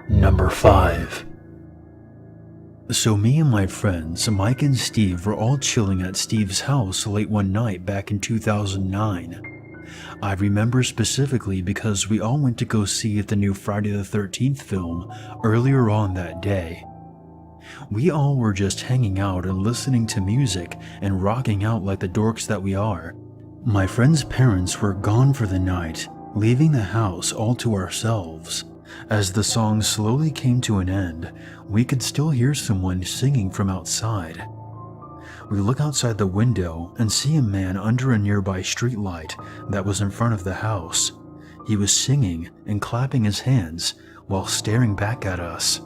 Number 5. So me and my friends, Mike and Steve, were all chilling at Steve's house late one night back in 2009. I remember specifically because we all went to go see the new Friday the 13th film earlier on that day. We all were just hanging out and listening to music and rocking out like the dorks that we are. My friend's parents were gone for the night, leaving the house all to ourselves. As the song slowly came to an end, we could still hear someone singing from outside. We look outside the window and see a man under a nearby streetlight that was in front of the house. He was singing and clapping his hands while staring back at us.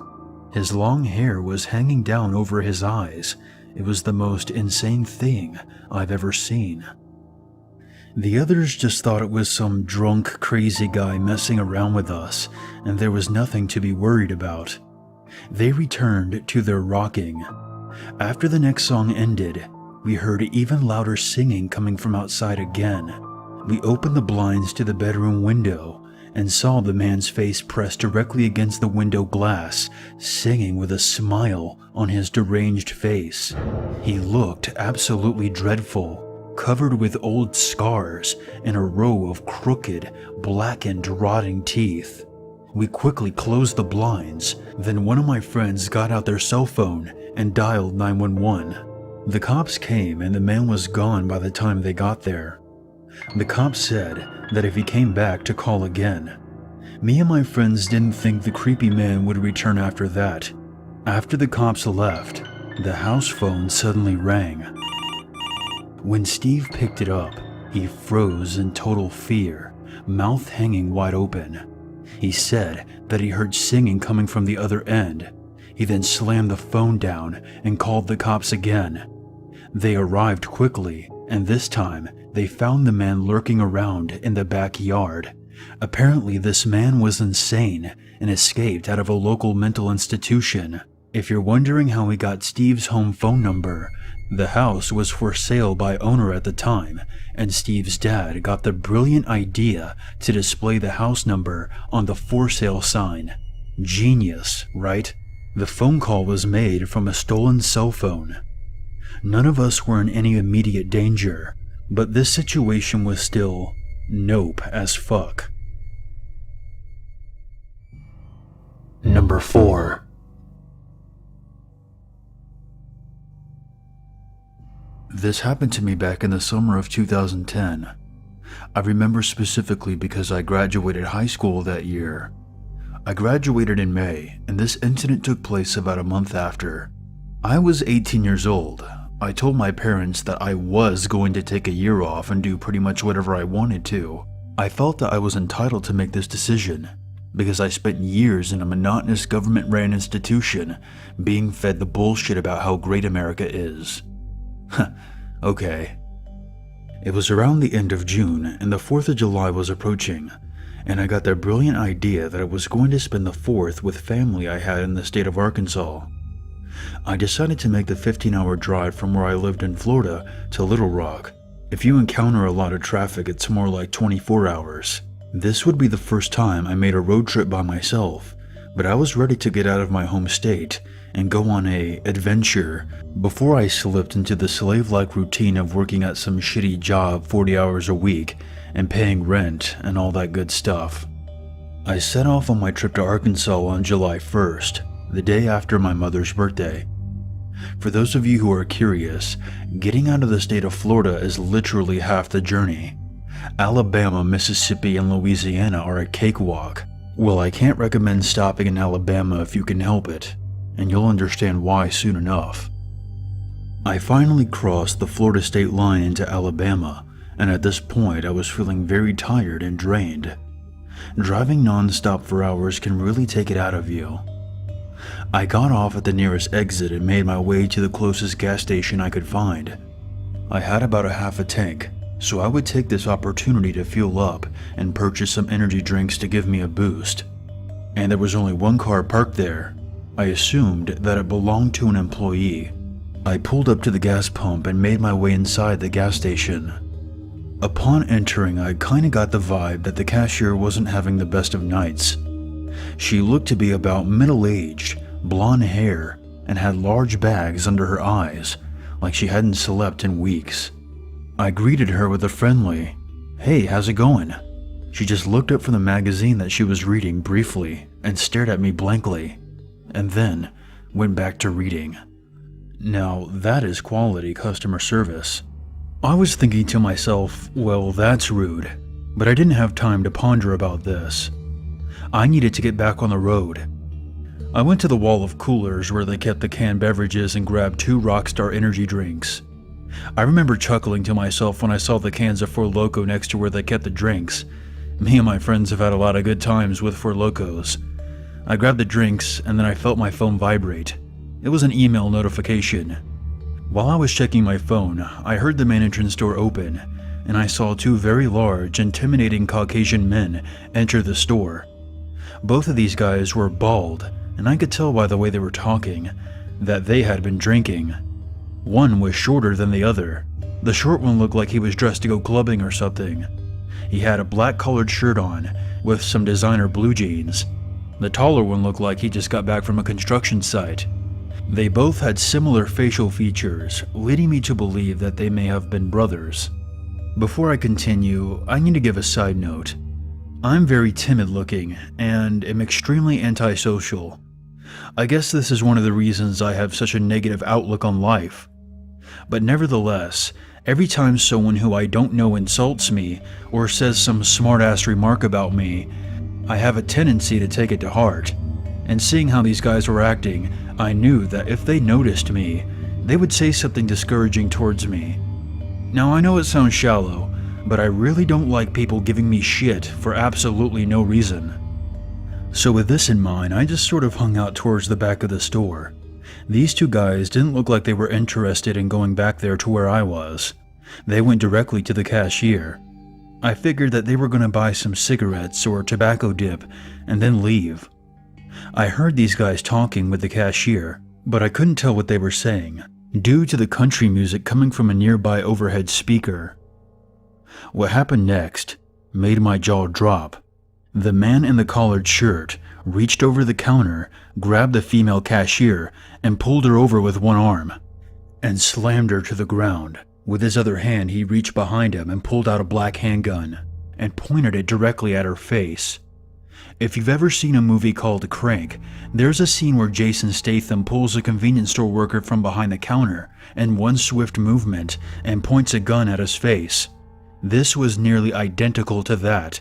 His long hair was hanging down over his eyes. It was the most insane thing I've ever seen. The others just thought it was some drunk, crazy guy messing around with us, and there was nothing to be worried about. They returned to their rocking. After the next song ended, we heard even louder singing coming from outside again. We opened the blinds to the bedroom window and saw the man's face pressed directly against the window glass, singing with a smile on his deranged face. He looked absolutely dreadful, covered with old scars and a row of crooked, blackened, rotting teeth. We quickly closed the blinds, then one of my friends got out their cell phone and dialed 911. The cops came and the man was gone by the time they got there. The cops said that if he came back to call again. Me and my friends didn't think the creepy man would return after that. After the cops left, the house phone suddenly rang. When Steve picked it up, he froze in total fear, mouth hanging wide open. He said that he heard singing coming from the other end. He then slammed the phone down and called the cops again. They arrived quickly, and this time they found the man lurking around in the backyard. Apparently this man was insane and escaped out of a local mental institution. If you're wondering how we got Steve's home phone number, the house was for sale by owner at the time, and Steve's dad got the brilliant idea to display the house number on the for sale sign. Genius, right? The phone call was made from a stolen cell phone. None of us were in any immediate danger, but this situation was still nope as fuck. Number 4. This happened to me back in the summer of 2010. I remember specifically because I graduated high school that year. I graduated in May, and this incident took place about a month after. I was 18 years old. I told my parents that I was going to take a year off and do pretty much whatever I wanted to. I felt that I was entitled to make this decision because I spent years in a monotonous government-ran institution being fed the bullshit about how great America is. Okay. It was around the end of June and the 4th of July was approaching, and I got the brilliant idea that I was going to spend the 4th with family I had in the state of Arkansas. I decided to make the 15-hour drive from where I lived in Florida to Little Rock. If you encounter a lot of traffic, it's more like 24 hours. This would be the first time I made a road trip by myself, but I was ready to get out of my home state and go on an adventure before I slipped into the slave-like routine of working at some shitty job 40 hours a week and paying rent and all that good stuff. I set off on my trip to Arkansas on July 1st, the day after my mother's birthday. For those of you who are curious, getting out of the state of Florida is literally half the journey. Alabama, Mississippi, and Louisiana are a cakewalk. Well, I can't recommend stopping in Alabama if you can help it, and you'll understand why soon enough. I finally crossed the Florida state line into Alabama, and at this point I was feeling very tired and drained. Driving non-stop for hours can really take it out of you. I got off at the nearest exit and made my way to the closest gas station I could find. I had about a half a tank, so I would take this opportunity to fuel up and purchase some energy drinks to give me a boost. And there was only one car parked there. I assumed that it belonged to an employee. I pulled up to the gas pump and made my way inside the gas station. Upon entering, I kinda got the vibe that the cashier wasn't having the best of nights. She looked to be about middle-aged, blonde hair, and had large bags under her eyes, like she hadn't slept in weeks. I greeted her with a friendly, "Hey, how's it going?" She just looked up from the magazine that she was reading briefly and stared at me blankly, and then went back to reading. Now, that is quality customer service. I was thinking to myself, well, that's rude, but I didn't have time to ponder about this. I needed to get back on the road. I went to the wall of coolers where they kept the canned beverages and grabbed 2 Rockstar energy drinks. I remember chuckling to myself when I saw the cans of Four Loko next to where they kept the drinks. Me and my friends have had a lot of good times with Four Lokos. I grabbed the drinks and then I felt my phone vibrate. It was an email notification. While I was checking my phone, I heard the main entrance door open, and I saw 2 very large, intimidating Caucasian men enter the store. Both of these guys were bald, and I could tell by the way they were talking that they had been drinking. One was shorter than the other. The short one looked like he was dressed to go clubbing or something. He had a black collared shirt on with some designer blue jeans. The taller one looked like he just got back from a construction site. They both had similar facial features, leading me to believe that they may have been brothers. Before I continue, I need to give a side note. I'm very timid looking and am extremely antisocial. I guess this is one of the reasons I have such a negative outlook on life. But nevertheless, every time someone who I don't know insults me or says some smart-ass remark about me, I have a tendency to take it to heart. And seeing how these guys were acting, I knew that if they noticed me, they would say something discouraging towards me. Now I know it sounds shallow, but I really don't like people giving me shit for absolutely no reason. So with this in mind, I just sort of hung out towards the back of the store. These 2 guys didn't look like they were interested in going back there to where I was. They went directly to the cashier. I figured that they were going to buy some cigarettes or tobacco dip and then leave. I heard these guys talking with the cashier, but I couldn't tell what they were saying, due to the country music coming from a nearby overhead speaker. What happened next made my jaw drop. The man in the collared shirt reached over the counter, grabbed the female cashier, and pulled her over with one arm, and slammed her to the ground. With his other hand, he reached behind him and pulled out a black handgun, and pointed it directly at her face. If you've ever seen a movie called Crank, there's a scene where Jason Statham pulls a convenience store worker from behind the counter in one swift movement and points a gun at his face. This was nearly identical to that.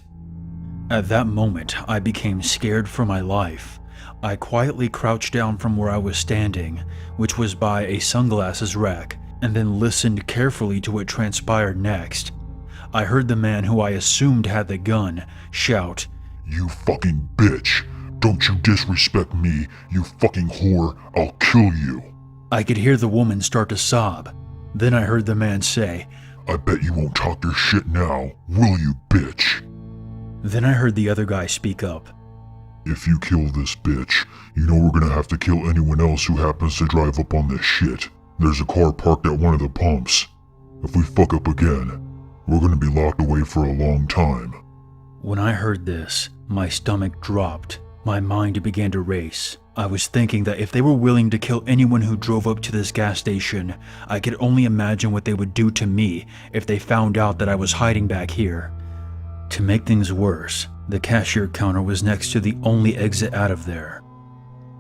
At that moment, I became scared for my life. I quietly crouched down from where I was standing, which was by a sunglasses rack, and then listened carefully to what transpired next. I heard the man who I assumed had the gun shout, "You fucking bitch! Don't you disrespect me, you fucking whore! I'll kill you!" I could hear the woman start to sob. Then I heard the man say, "I bet you won't talk your shit now, will you, bitch?" Then I heard the other guy speak up. "If you kill this bitch, you know we're gonna have to kill anyone else who happens to drive up on this shit. There's a car parked at one of the pumps. If we fuck up again, we're gonna be locked away for a long time." When I heard this, my stomach dropped. My mind began to race. I was thinking that if they were willing to kill anyone who drove up to this gas station, I could only imagine what they would do to me if they found out that I was hiding back here. To make things worse, the cashier counter was next to the only exit out of there.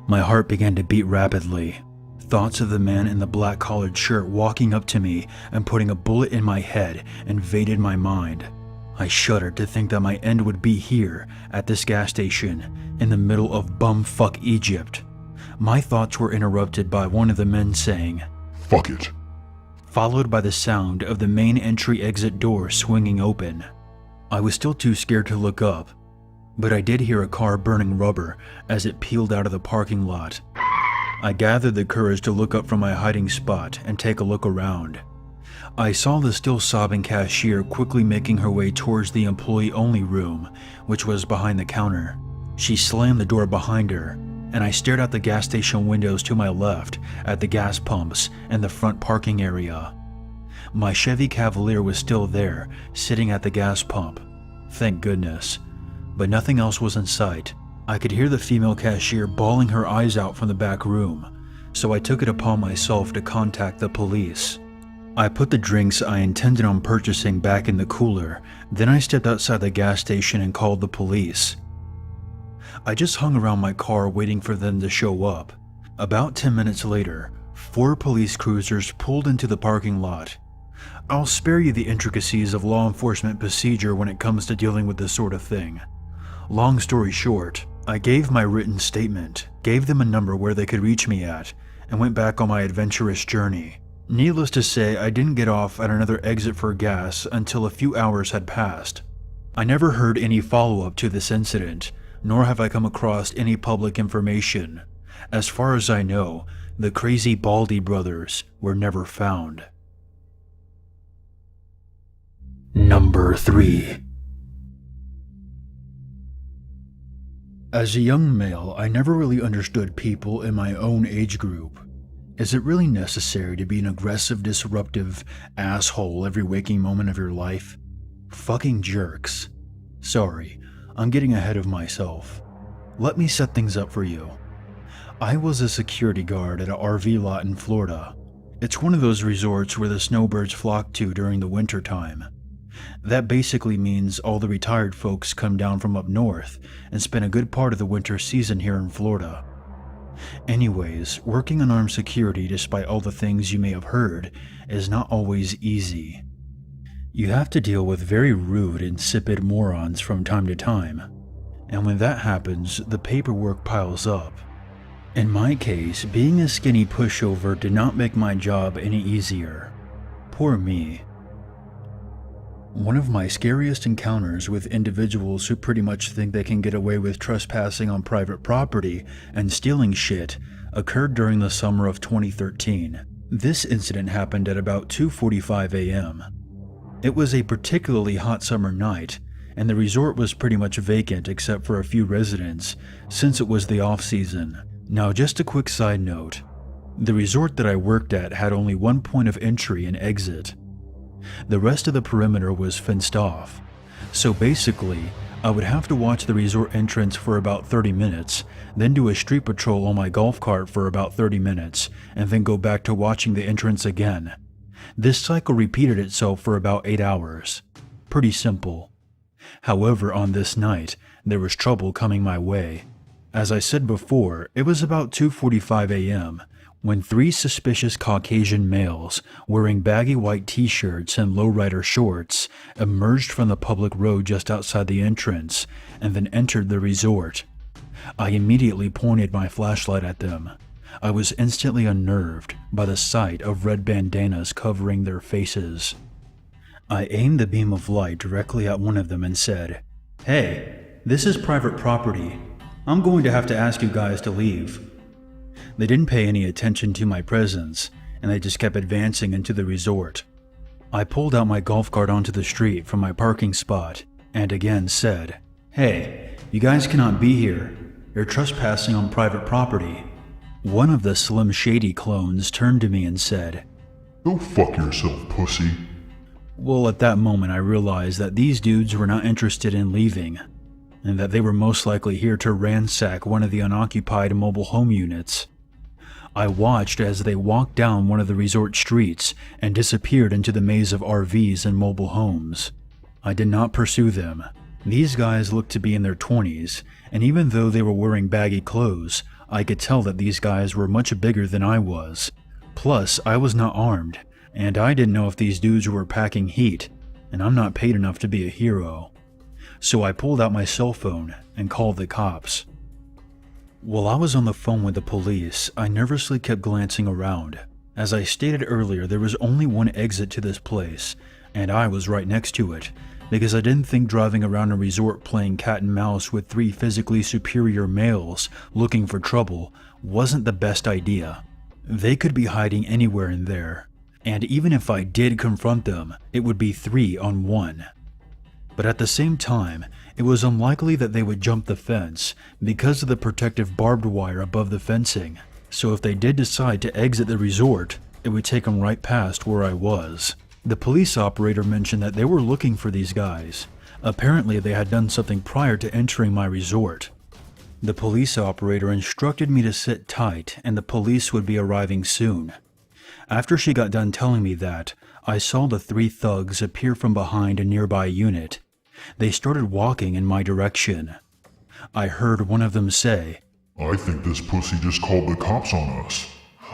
My heart began to beat rapidly. Thoughts of the man in the black collared shirt walking up to me and putting a bullet in my head invaded my mind. I shuddered to think that my end would be here, at this gas station, in the middle of bumfuck Egypt. My thoughts were interrupted by one of the men saying, "Fuck it," followed by the sound of the main entry-exit door swinging open. I was still too scared to look up, but I did hear a car burning rubber as it peeled out of the parking lot. I gathered the courage to look up from my hiding spot and take a look around. I saw the still sobbing cashier quickly making her way towards the employee-only room, which was behind the counter. She slammed the door behind her, and I stared out the gas station windows to my left at the gas pumps and the front parking area. My Chevy Cavalier was still there, sitting at the gas pump. Thank goodness. But nothing else was in sight. I could hear the female cashier bawling her eyes out from the back room, so I took it upon myself to contact the police. I put the drinks I intended on purchasing back in the cooler, then I stepped outside the gas station and called the police. I just hung around my car waiting for them to show up. About 10 minutes later, 4 police cruisers pulled into the parking lot. I'll spare you the intricacies of law enforcement procedure when it comes to dealing with this sort of thing. Long story short, I gave my written statement, gave them a number where they could reach me at, and went back on my adventurous journey. Needless to say, I didn't get off at another exit for gas until a few hours had passed. I never heard any follow-up to this incident, nor have I come across any public information. As far as I know, the crazy Baldy brothers were never found. Number 3. As a young male, I never really understood people in my own age group. Is it really necessary to be an aggressive, disruptive asshole every waking moment of your life? Fucking jerks. Sorry, I'm getting ahead of myself. Let me set things up for you. I was a security guard at an RV lot in Florida. It's one of those resorts where the snowbirds flock to during the winter time. That basically means all the retired folks come down from up north and spend a good part of the winter season here in Florida. Anyways, working unarmed security, despite all the things you may have heard, is not always easy. You have to deal with very rude, insipid morons from time to time. And when that happens, the paperwork piles up. In my case, being a skinny pushover did not make my job any easier. Poor me. One of my scariest encounters with individuals who pretty much think they can get away with trespassing on private property and stealing shit occurred during the summer of 2013. This incident happened at about 2:45 a.m. It was a particularly hot summer night, and the resort was pretty much vacant except for a few residents, since it was the off-season. Now, just a quick side note. The resort that I worked at had only one point of entry and exit. The rest of the perimeter was fenced off. So basically, I would have to watch the resort entrance for about 30 minutes, then do a street patrol on my golf cart for about 30 minutes, and then go back to watching the entrance again. This cycle repeated itself for about 8 hours. Pretty simple. However, on this night, there was trouble coming my way. As I said before, it was about 2:45 a.m., when 3 suspicious Caucasian males, wearing baggy white t-shirts and lowrider shorts, emerged from the public road just outside the entrance, and then entered the resort. I immediately pointed my flashlight at them. I was instantly unnerved by the sight of red bandanas covering their faces. I aimed the beam of light directly at one of them and said, "Hey, this is private property. I'm going to have to ask you guys to leave." They didn't pay any attention to my presence, and they just kept advancing into the resort. I pulled out my golf cart onto the street from my parking spot, and again said, "Hey, you guys cannot be here. You're trespassing on private property." One of the Slim Shady clones turned to me and said, "Go fuck yourself, pussy." Well, at that moment I realized that these dudes were not interested in leaving, and that they were most likely here to ransack one of the unoccupied mobile home units. I watched as they walked down one of the resort streets and disappeared into the maze of RVs and mobile homes. I did not pursue them. These guys looked to be in their 20s, and even though they were wearing baggy clothes, I could tell that these guys were much bigger than I was. Plus, I was not armed, and I didn't know if these dudes were packing heat, and I'm not paid enough to be a hero. So I pulled out my cell phone and called the cops. While I was on the phone with the police, I nervously kept glancing around. As I stated earlier, there was only one exit to this place, and I was right next to it, because I didn't think driving around a resort playing cat and mouse with 3 physically superior males looking for trouble wasn't the best idea. They could be hiding anywhere in there, and even if I did confront them, it would be 3 on 1. But at the same time, it was unlikely that they would jump the fence because of the protective barbed wire above the fencing, so if they did decide to exit the resort, it would take them right past where I was. The police operator mentioned that they were looking for these guys. Apparently they had done something prior to entering my resort. The police operator instructed me to sit tight and the police would be arriving soon. After she got done telling me that, I saw the 3 thugs appear from behind a nearby unit. They started walking in my direction. I heard one of them say, "I think this pussy just called the cops on us.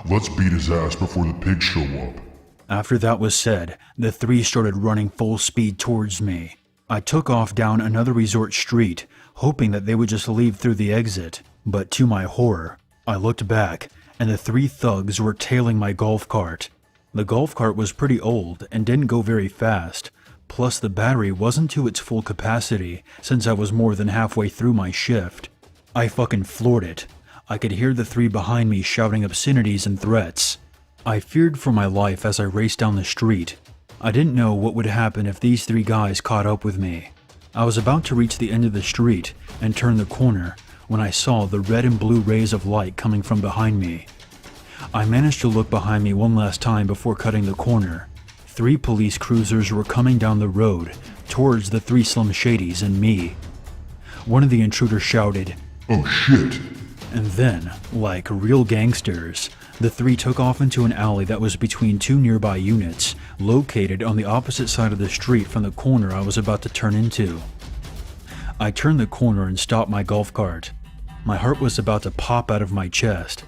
Let's beat his ass before the pigs show up." After that was said, the 3 started running full speed towards me. I took off down another resort street, hoping that they would just leave through the exit, but to my horror, I looked back and the 3 thugs were tailing my golf cart. The golf cart was pretty old and didn't go very fast, plus the battery wasn't to its full capacity since I was more than halfway through my shift. I fucking floored it. I could hear the 3 behind me shouting obscenities and threats. I feared for my life as I raced down the street. I didn't know what would happen if these 3 guys caught up with me. I was about to reach the end of the street and turn the corner when I saw the red and blue rays of light coming from behind me. I managed to look behind me one last time before cutting the corner. 3 police cruisers were coming down the road towards the 3 Slim Shadys and me. One of the intruders shouted, "Oh shit!" and then, like real gangsters, the 3 took off into an alley that was between 2 nearby units, located on the opposite side of the street from the corner I was about to turn into. I turned the corner and stopped my golf cart. My heart was about to pop out of my chest.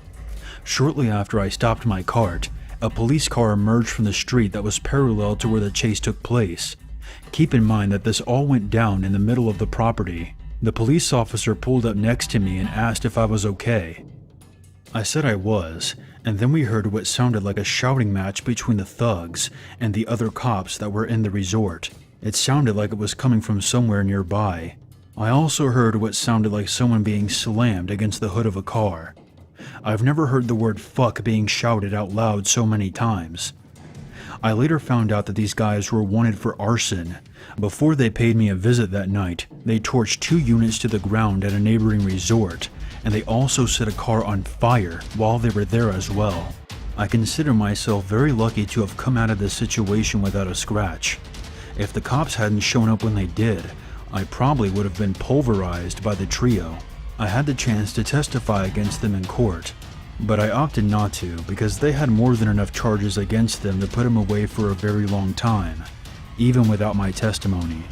Shortly after I stopped my cart, a police car emerged from the street that was parallel to where the chase took place. Keep in mind that this all went down in the middle of the property. The police officer pulled up next to me and asked if I was okay. I said I was, and then we heard what sounded like a shouting match between the thugs and the other cops that were in the resort. It sounded like it was coming from somewhere nearby. I also heard what sounded like someone being slammed against the hood of a car. I've never heard the word fuck being shouted out loud so many times. I later found out that these guys were wanted for arson. Before they paid me a visit that night, they torched 2 units to the ground at a neighboring resort, and they also set a car on fire while they were there as well. I consider myself very lucky to have come out of this situation without a scratch. If the cops hadn't shown up when they did, I probably would have been pulverized by the trio. I had the chance to testify against them in court, but I opted not to because they had more than enough charges against them to put them away for a very long time, even without my testimony.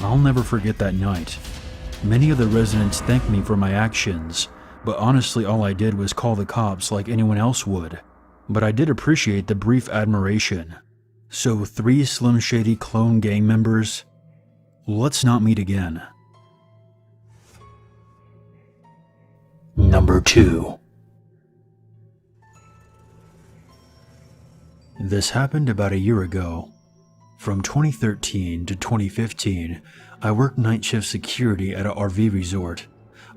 I'll never forget that night. Many of the residents thanked me for my actions, but honestly all I did was call the cops like anyone else would. But I did appreciate the brief admiration. So 3 Slim Shady clone gang members, let's not meet again. Number 2. This happened about a year ago. From 2013 to 2015, I worked night shift security at an RV resort.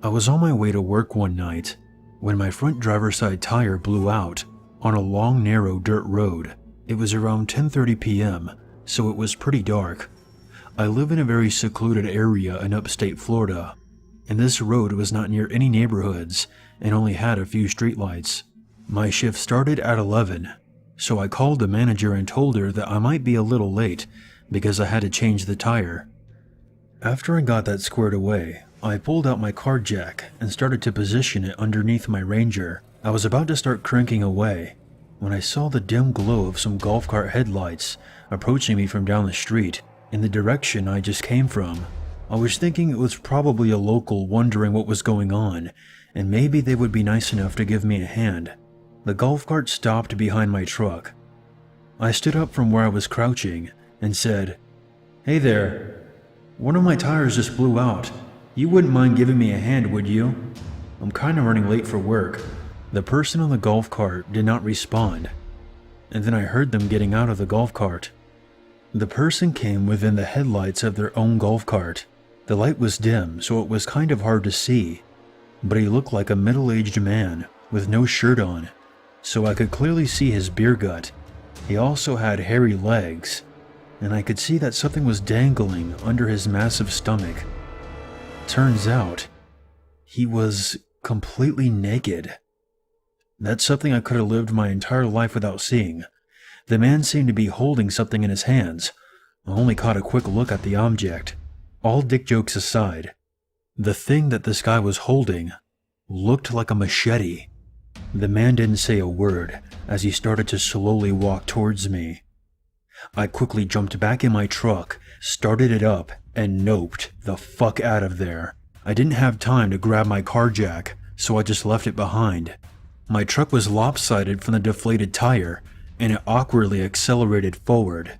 I was on my way to work one night when my front driver's side tire blew out on a long, narrow dirt road. It was around 10:30 p.m., so it was pretty dark. I live in a very secluded area in upstate Florida, and this road was not near any neighborhoods and only had a few streetlights. My shift started at 11, so I called the manager and told her that I might be a little late because I had to change the tire. After I got that squared away, I pulled out my car jack and started to position it underneath my Ranger. I was about to start cranking away when I saw the dim glow of some golf cart headlights approaching me from down the street in the direction I just came from. I was thinking it was probably a local wondering what was going on, and maybe they would be nice enough to give me a hand. The golf cart stopped behind my truck. I stood up from where I was crouching and said, "Hey there, one of my tires just blew out. You wouldn't mind giving me a hand, would you? I'm kinda running late for work." The person on the golf cart did not respond, and then I heard them getting out of the golf cart. The person came within the headlights of their own golf cart. The light was dim, so it was kind of hard to see, but he looked like a middle-aged man with no shirt on, so I could clearly see his beer gut. He also had hairy legs, and I could see that something was dangling under his massive stomach. Turns out, he was completely naked. That's something I could have lived my entire life without seeing. The man seemed to be holding something in his hands. I only caught a quick look at the object. All dick jokes aside, The thing that this guy was holding looked like a machete. The man didn't say a word as he started to slowly walk towards me. I quickly jumped back in my truck, started it up, and noped the fuck out of there. I didn't have time to grab my car jack, so I just left it behind. My truck was lopsided from the deflated tire, and it awkwardly accelerated forward.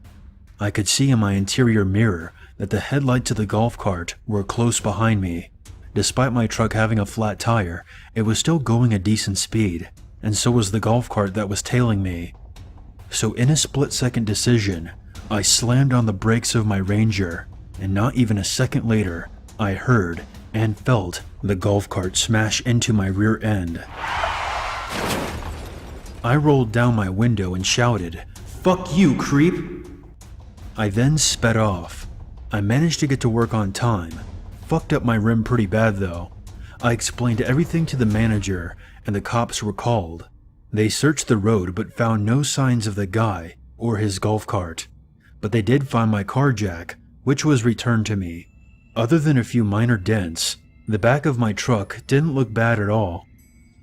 I could see in my interior mirror that the headlights of the golf cart were close behind me. Despite my truck having a flat tire, it was still going a decent speed, and so was the golf cart that was tailing me. So in a split-second decision, I slammed on the brakes of my Ranger, and not even a second later, I heard and felt the golf cart smash into my rear end. I rolled down my window and shouted, "Fuck you, creep!" I then sped off. I managed to get to work on time. Fucked up my rim pretty bad though. I explained everything to the manager, and the cops were called. They searched the road but found no signs of the guy or his golf cart. But they did find my car jack, which was returned to me. Other than a few minor dents, the back of my truck didn't look bad at all.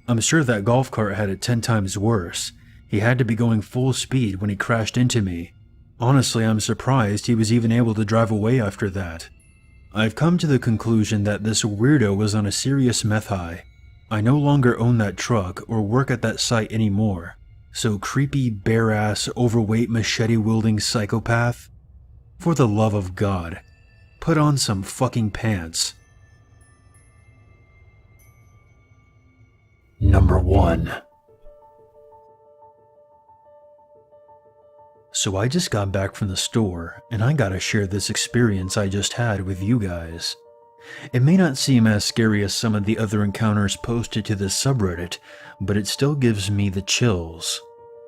I'm sure that golf cart had it 10 times worse. He had to be going full speed when he crashed into me. Honestly, I'm surprised he was even able to drive away after that. I've come to the conclusion that this weirdo was on a serious meth high. I no longer own that truck or work at that site anymore. So creepy, bare-ass, overweight, machete-wielding psychopath? For the love of God, put on some fucking pants. Number 1. So I just got back from the store, and I gotta share this experience I just had with you guys. It may not seem as scary as some of the other encounters posted to this subreddit, but it still gives me the chills.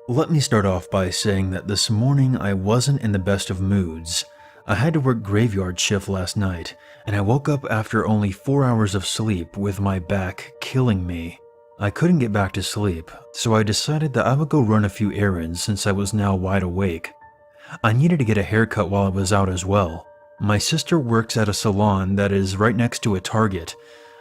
Let me start off by saying that this morning I wasn't in the best of moods. I had to work graveyard shift last night, and I woke up after only 4 hours of sleep with my back killing me. I couldn't get back to sleep, so I decided that I would go run a few errands since I was now wide awake. I needed to get a haircut while I was out as well. My sister works at a salon that is right next to a Target,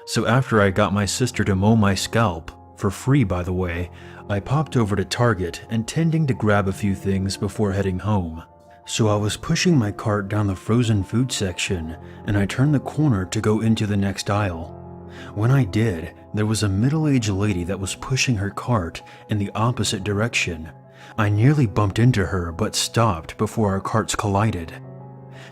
so after I got my sister to mow my scalp, for free by the way, I popped over to Target intending to grab a few things before heading home. So I was pushing my cart down the frozen food section, and I turned the corner to go into the next aisle. When I did, there was a middle-aged lady that was pushing her cart in the opposite direction. I nearly bumped into her but stopped before our carts collided.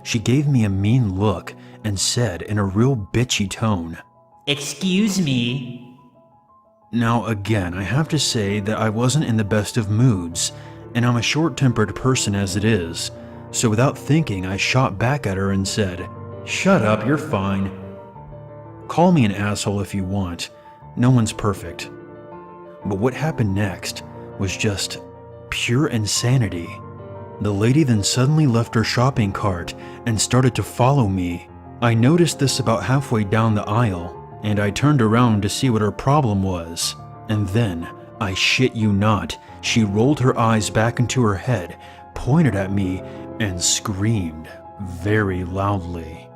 She gave me a mean look and said in a real bitchy tone, "Excuse me." Now again, I have to say that I wasn't in the best of moods, and I'm a short-tempered person as it is, so without thinking I shot back at her and said, "Shut up, you're fine." Call me an asshole if you want, no one's perfect. But what happened next was just pure insanity. The lady then suddenly left her shopping cart and started to follow me. I noticed this about halfway down the aisle, and I turned around to see what her problem was. And then, I shit you not, she rolled her eyes back into her head, pointed at me, and screamed very loudly.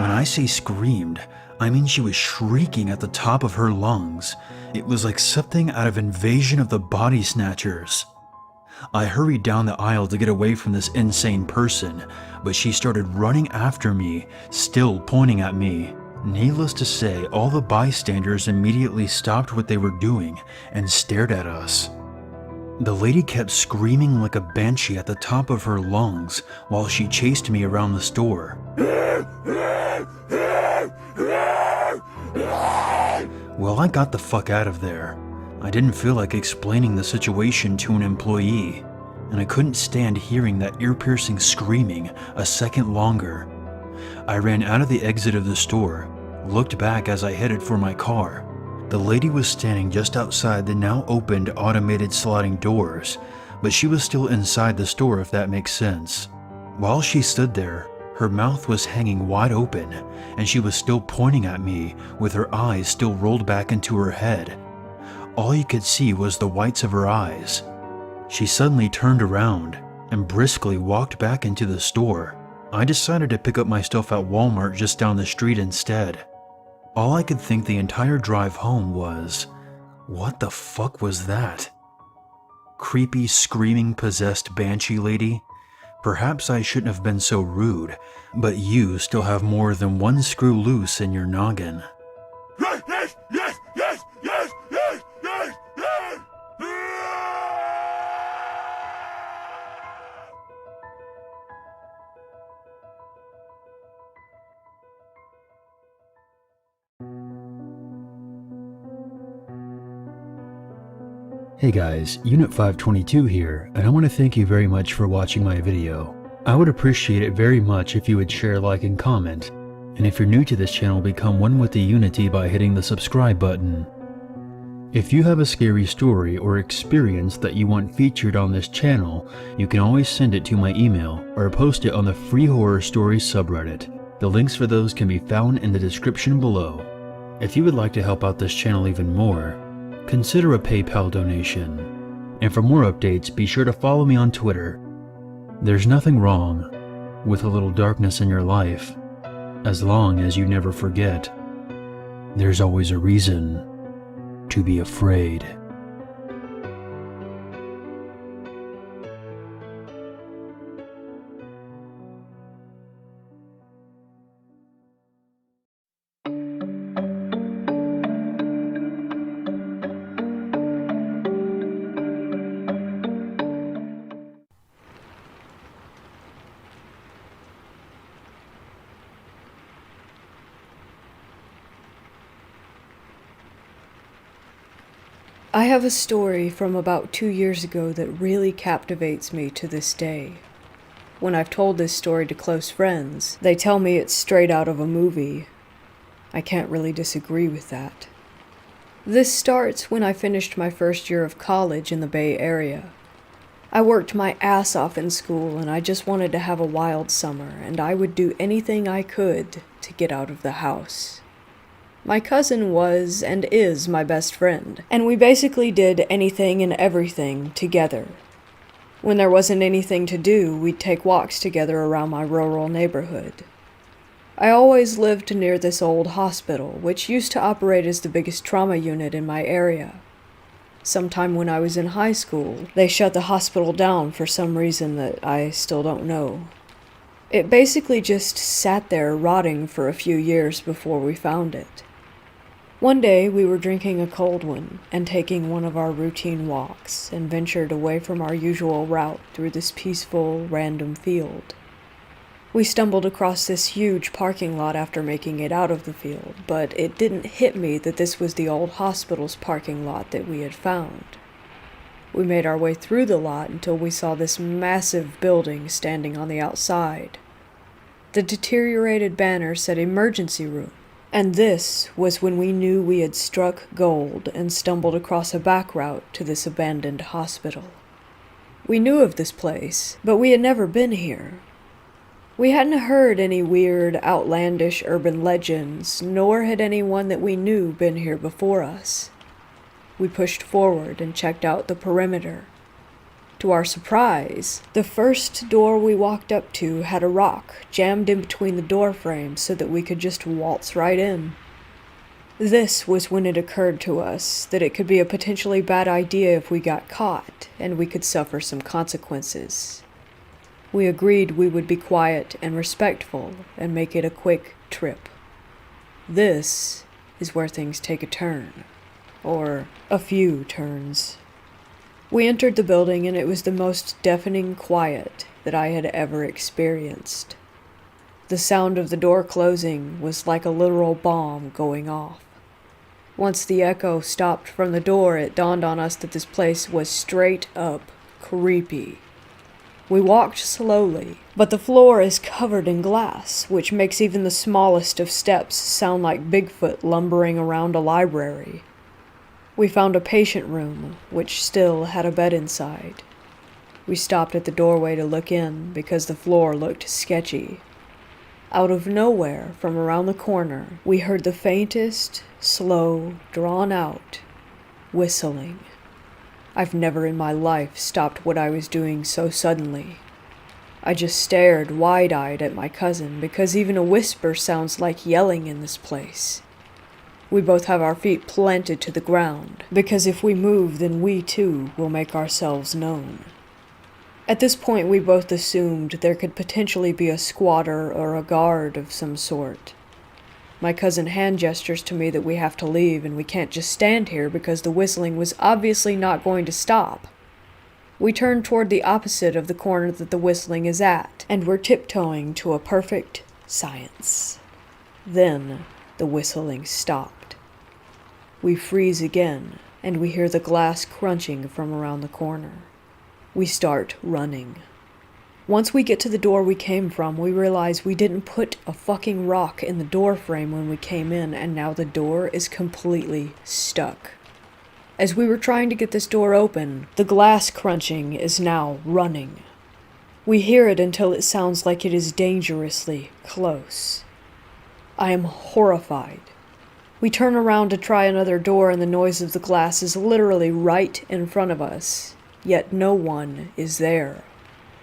When I say screamed, I mean she was shrieking at the top of her lungs. It was like something out of Invasion of the Body Snatchers. I hurried down the aisle to get away from this insane person, but she started running after me, still pointing at me. Needless to say, all the bystanders immediately stopped what they were doing and stared at us. The lady kept screaming like a banshee at the top of her lungs while she chased me around the store. Well, I got the fuck out of there. I didn't feel like explaining the situation to an employee, and I couldn't stand hearing that ear-piercing screaming a second longer. I ran out of the exit of the store, looked back as I headed for my car. The lady was standing just outside the now opened automated sliding doors, but she was still inside the store if that makes sense. While she stood there, her mouth was hanging wide open, and she was still pointing at me with her eyes still rolled back into her head. All you could see was the whites of her eyes. She suddenly turned around and briskly walked back into the store. I decided to pick up my stuff at Walmart just down the street instead. All I could think the entire drive home was, what the fuck was that? Creepy, screaming, possessed banshee lady? Perhaps I shouldn't have been so rude, but you still have more than one screw loose in your noggin. Yes, yes, yes, yes, yes, yes, yes, yes. Hey guys, Unit 522 here, and I want to thank you very much for watching my video. I would appreciate it very much if you would share, like, and comment. And if you're new to this channel, become one with the Unity by hitting the subscribe button. If you have a scary story or experience that you want featured on this channel, you can always send it to my email or post it on the Free Horror Stories subreddit. The links for those can be found in the description below. If you would like to help out this channel even more, consider a PayPal donation. And for more updates, be sure to follow me on Twitter. There's nothing wrong with a little darkness in your life, as long as you never forget, there's always a reason to be afraid. I have a story from about 2 years ago that really captivates me to this day. When I've told this story to close friends, they tell me it's straight out of a movie. I can't really disagree with that. This starts when I finished my first year of college in the Bay Area. I worked my ass off in school and I just wanted to have a wild summer, and I would do anything I could to get out of the house. My cousin was and is my best friend, and we basically did anything and everything together. When there wasn't anything to do, we'd take walks together around my rural neighborhood. I always lived near this old hospital, which used to operate as the biggest trauma unit in my area. Sometime when I was in high school, they shut the hospital down for some reason that I still don't know. It basically just sat there rotting for a few years before we found it. One day we were drinking a cold one and taking one of our routine walks and ventured away from our usual route through this peaceful, random field. We stumbled across this huge parking lot after making it out of the field, but it didn't hit me that this was the old hospital's parking lot that we had found. We made our way through the lot until we saw this massive building standing on the outside. The deteriorated banner said emergency room. And this was when we knew we had struck gold and stumbled across a back route to this abandoned hospital. We knew of this place, but we had never been here. We hadn't heard any weird, outlandish urban legends, nor had anyone that we knew been here before us. We pushed forward and checked out the perimeter. To our surprise, the first door we walked up to had a rock jammed in between the door frames so that we could just waltz right in. This was when it occurred to us that it could be a potentially bad idea if we got caught, and we could suffer some consequences. We agreed we would be quiet and respectful and make it a quick trip. This is where things take a turn, or a few turns. We entered the building and it was the most deafening quiet that I had ever experienced. The sound of the door closing was like a literal bomb going off. Once the echo stopped from the door, it dawned on us that this place was straight up creepy. We walked slowly, but the floor is covered in glass, which makes even the smallest of steps sound like Bigfoot lumbering around a library. We found a patient room, which still had a bed inside. We stopped at the doorway to look in because the floor looked sketchy. Out of nowhere, from around the corner, we heard the faintest, slow, drawn-out whistling. I've never in my life stopped what I was doing so suddenly. I just stared wide-eyed at my cousin because even a whisper sounds like yelling in this place. We both have our feet planted to the ground, because if we move, then we too will make ourselves known. At this point, we both assumed there could potentially be a squatter or a guard of some sort. My cousin hand gestures to me that we have to leave and we can't just stand here because the whistling was obviously not going to stop. We turn toward the opposite of the corner that the whistling is at, and we're tiptoeing to a perfect silence. Then the whistling stopped. We freeze again, and we hear the glass crunching from around the corner. We start running. Once we get to the door we came from, we realize we didn't put a fucking rock in the door frame when we came in, and now the door is completely stuck. As we were trying to get this door open, the glass crunching is now running. We hear it until it sounds like it is dangerously close. I am horrified. We turn around to try another door and the noise of the glass is literally right in front of us, yet no one is there.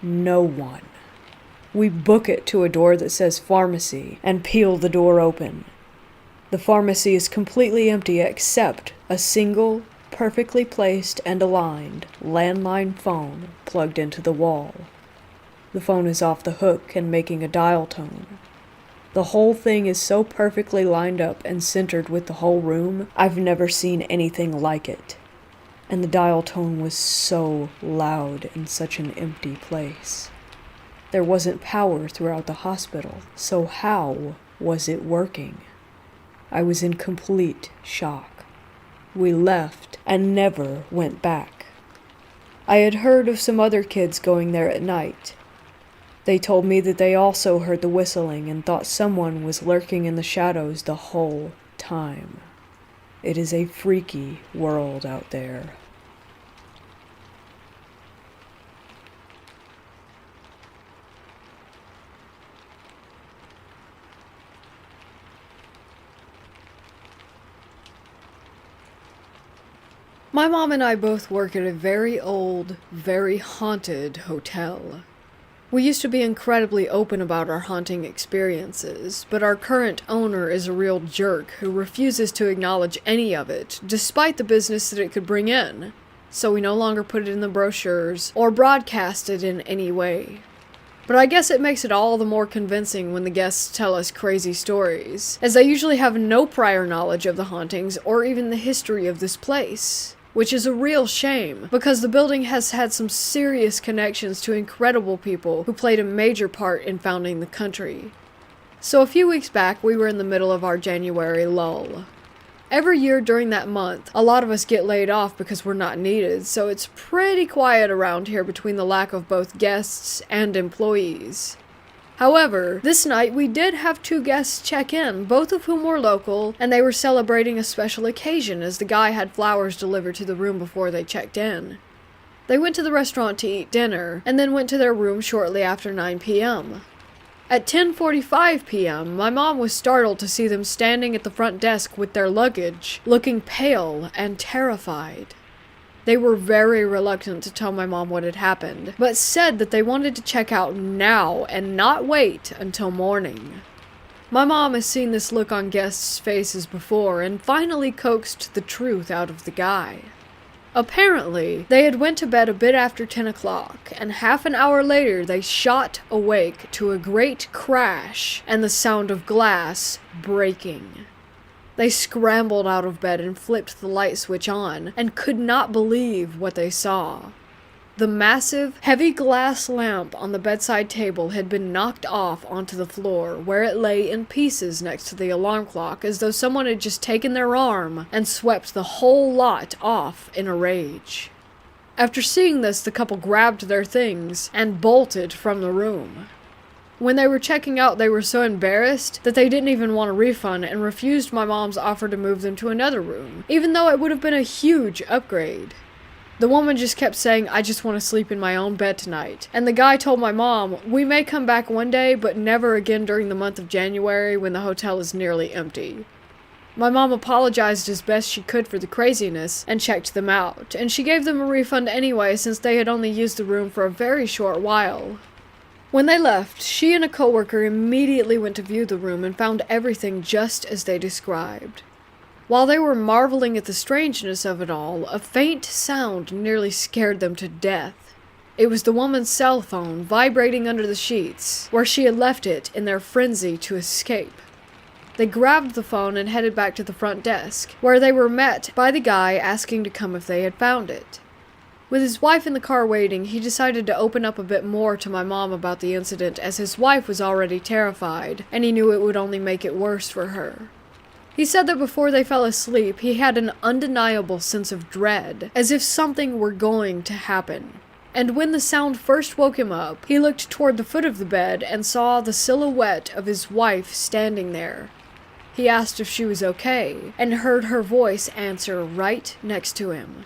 No one. We book it to a door that says pharmacy and peel the door open. The pharmacy is completely empty except a single, perfectly placed and aligned landline phone plugged into the wall. The phone is off the hook and making a dial tone. The whole thing is so perfectly lined up and centered with the whole room, I've never seen anything like it. And the dial tone was so loud in such an empty place. There wasn't power throughout the hospital, so how was it working? I was in complete shock. We left and never went back. I had heard of some other kids going there at night. They told me that they also heard the whistling and thought someone was lurking in the shadows the whole time. It is a freaky world out there. My mom and I both work at a very old, very haunted hotel. We used to be incredibly open about our haunting experiences, but our current owner is a real jerk who refuses to acknowledge any of it, despite the business that it could bring in. So we no longer put it in the brochures or broadcast it in any way. But I guess it makes it all the more convincing when the guests tell us crazy stories, as they usually have no prior knowledge of the hauntings or even the history of this place. Which is a real shame, because the building has had some serious connections to incredible people who played a major part in founding the country. So a few weeks back, we were in the middle of our January lull. Every year during that month, a lot of us get laid off because we're not needed, so it's pretty quiet around here between the lack of both guests and employees. However, this night we did have 2 guests check in, both of whom were local, and they were celebrating a special occasion as the guy had flowers delivered to the room before they checked in. They went to the restaurant to eat dinner, and then went to their room shortly after 9 p.m. At 10:45 p.m., my mom was startled to see them standing at the front desk with their luggage, looking pale and terrified. They were very reluctant to tell my mom what had happened, but said that they wanted to check out now and not wait until morning. My mom has seen this look on guests' faces before and finally coaxed the truth out of the guy. Apparently, they had went to bed a bit after 10 o'clock, and half an hour later they shot awake to a great crash and the sound of glass breaking. They scrambled out of bed and flipped the light switch on, and could not believe what they saw. The massive, heavy glass lamp on the bedside table had been knocked off onto the floor, where it lay in pieces next to the alarm clock, as though someone had just taken their arm and swept the whole lot off in a rage. After seeing this, the couple grabbed their things and bolted from the room. When they were checking out, they were so embarrassed that they didn't even want a refund and refused my mom's offer to move them to another room, even though it would have been a huge upgrade. The woman just kept saying, "I just want to sleep in my own bed tonight." And the guy told my mom, "We may come back one day, but never again during the month of January when the hotel is nearly empty." My mom apologized as best she could for the craziness and checked them out, and she gave them a refund anyway since they had only used the room for a very short while. When they left, she and a coworker immediately went to view the room and found everything just as they described. While they were marveling at the strangeness of it all, a faint sound nearly scared them to death. It was the woman's cell phone vibrating under the sheets, where she had left it in their frenzy to escape. They grabbed the phone and headed back to the front desk, where they were met by the guy asking to come if they had found it. With his wife in the car waiting, he decided to open up a bit more to my mom about the incident, as his wife was already terrified, and he knew it would only make it worse for her. He said that before they fell asleep, he had an undeniable sense of dread, as if something were going to happen. And when the sound first woke him up, he looked toward the foot of the bed and saw the silhouette of his wife standing there. He asked if she was okay, and heard her voice answer right next to him.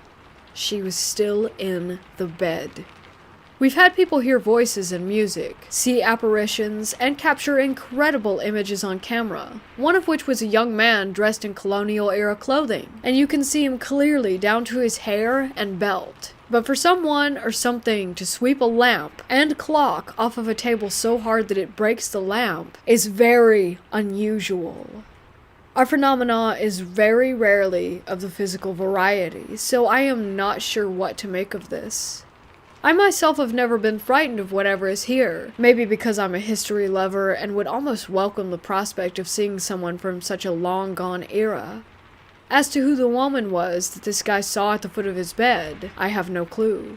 She was still in the bed. We've had people hear voices and music, see apparitions, and capture incredible images on camera, one of which was a young man dressed in colonial-era clothing, and you can see him clearly down to his hair and belt. But for someone or something to sweep a lamp and clock off of a table so hard that it breaks the lamp is very unusual. Our phenomena is very rarely of the physical variety, so I am not sure what to make of this. I myself have never been frightened of whatever is here, maybe because I'm a history lover and would almost welcome the prospect of seeing someone from such a long-gone era. As to who the woman was that this guy saw at the foot of his bed, I have no clue.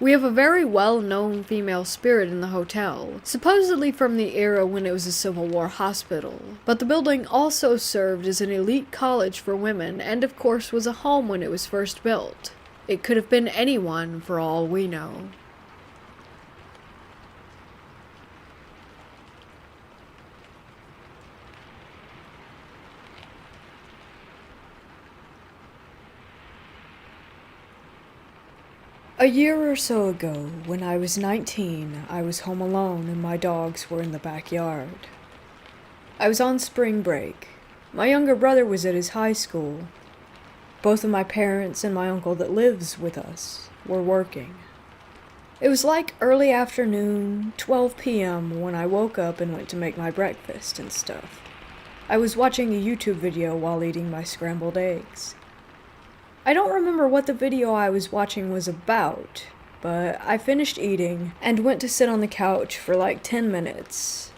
We have a very well-known female spirit in the hotel, supposedly from the era when it was a Civil War hospital, but the building also served as an elite college for women and of course was a home when it was first built. It could have been anyone for all we know. A year or so ago, when I was 19, I was home alone and my dogs were in the backyard. I was on spring break. My younger brother was at his high school. Both of my parents and my uncle that lives with us were working. It was like early afternoon, 12 p.m. when I woke up and went to make my breakfast and stuff. I was watching a YouTube video while eating my scrambled eggs. I don't remember what the video I was watching was about, but I finished eating and went to sit on the couch for like 10 minutes,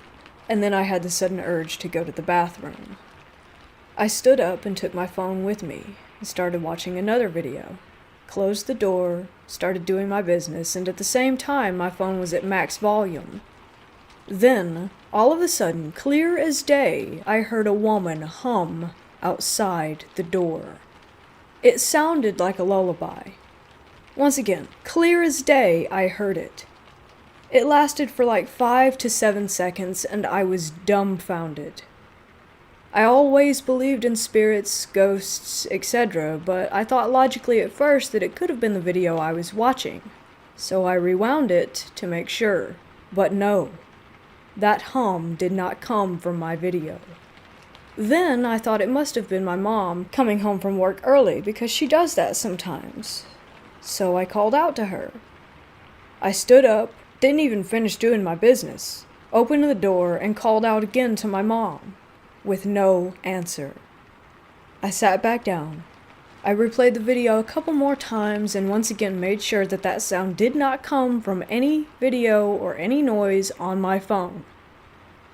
and then I had the sudden urge to go to the bathroom. I stood up and took my phone with me and started watching another video, closed the door, started doing my business, and at the same time my phone was at max volume. Then, all of a sudden, clear as day, I heard a woman hum outside the door. It sounded like a lullaby. Once again, clear as day, I heard it. It lasted for like 5 to 7 seconds, and I was dumbfounded. I always believed in spirits, ghosts, etc., but I thought logically at first that it could have been the video I was watching. So I rewound it to make sure. But no, that hum did not come from my video. Then I thought it must have been my mom coming home from work early because she does that sometimes. So I called out to her. I stood up, didn't even finish doing my business, opened the door and called out again to my mom, with no answer. I sat back down. I replayed the video a couple more times and once again made sure that that sound did not come from any video or any noise on my phone.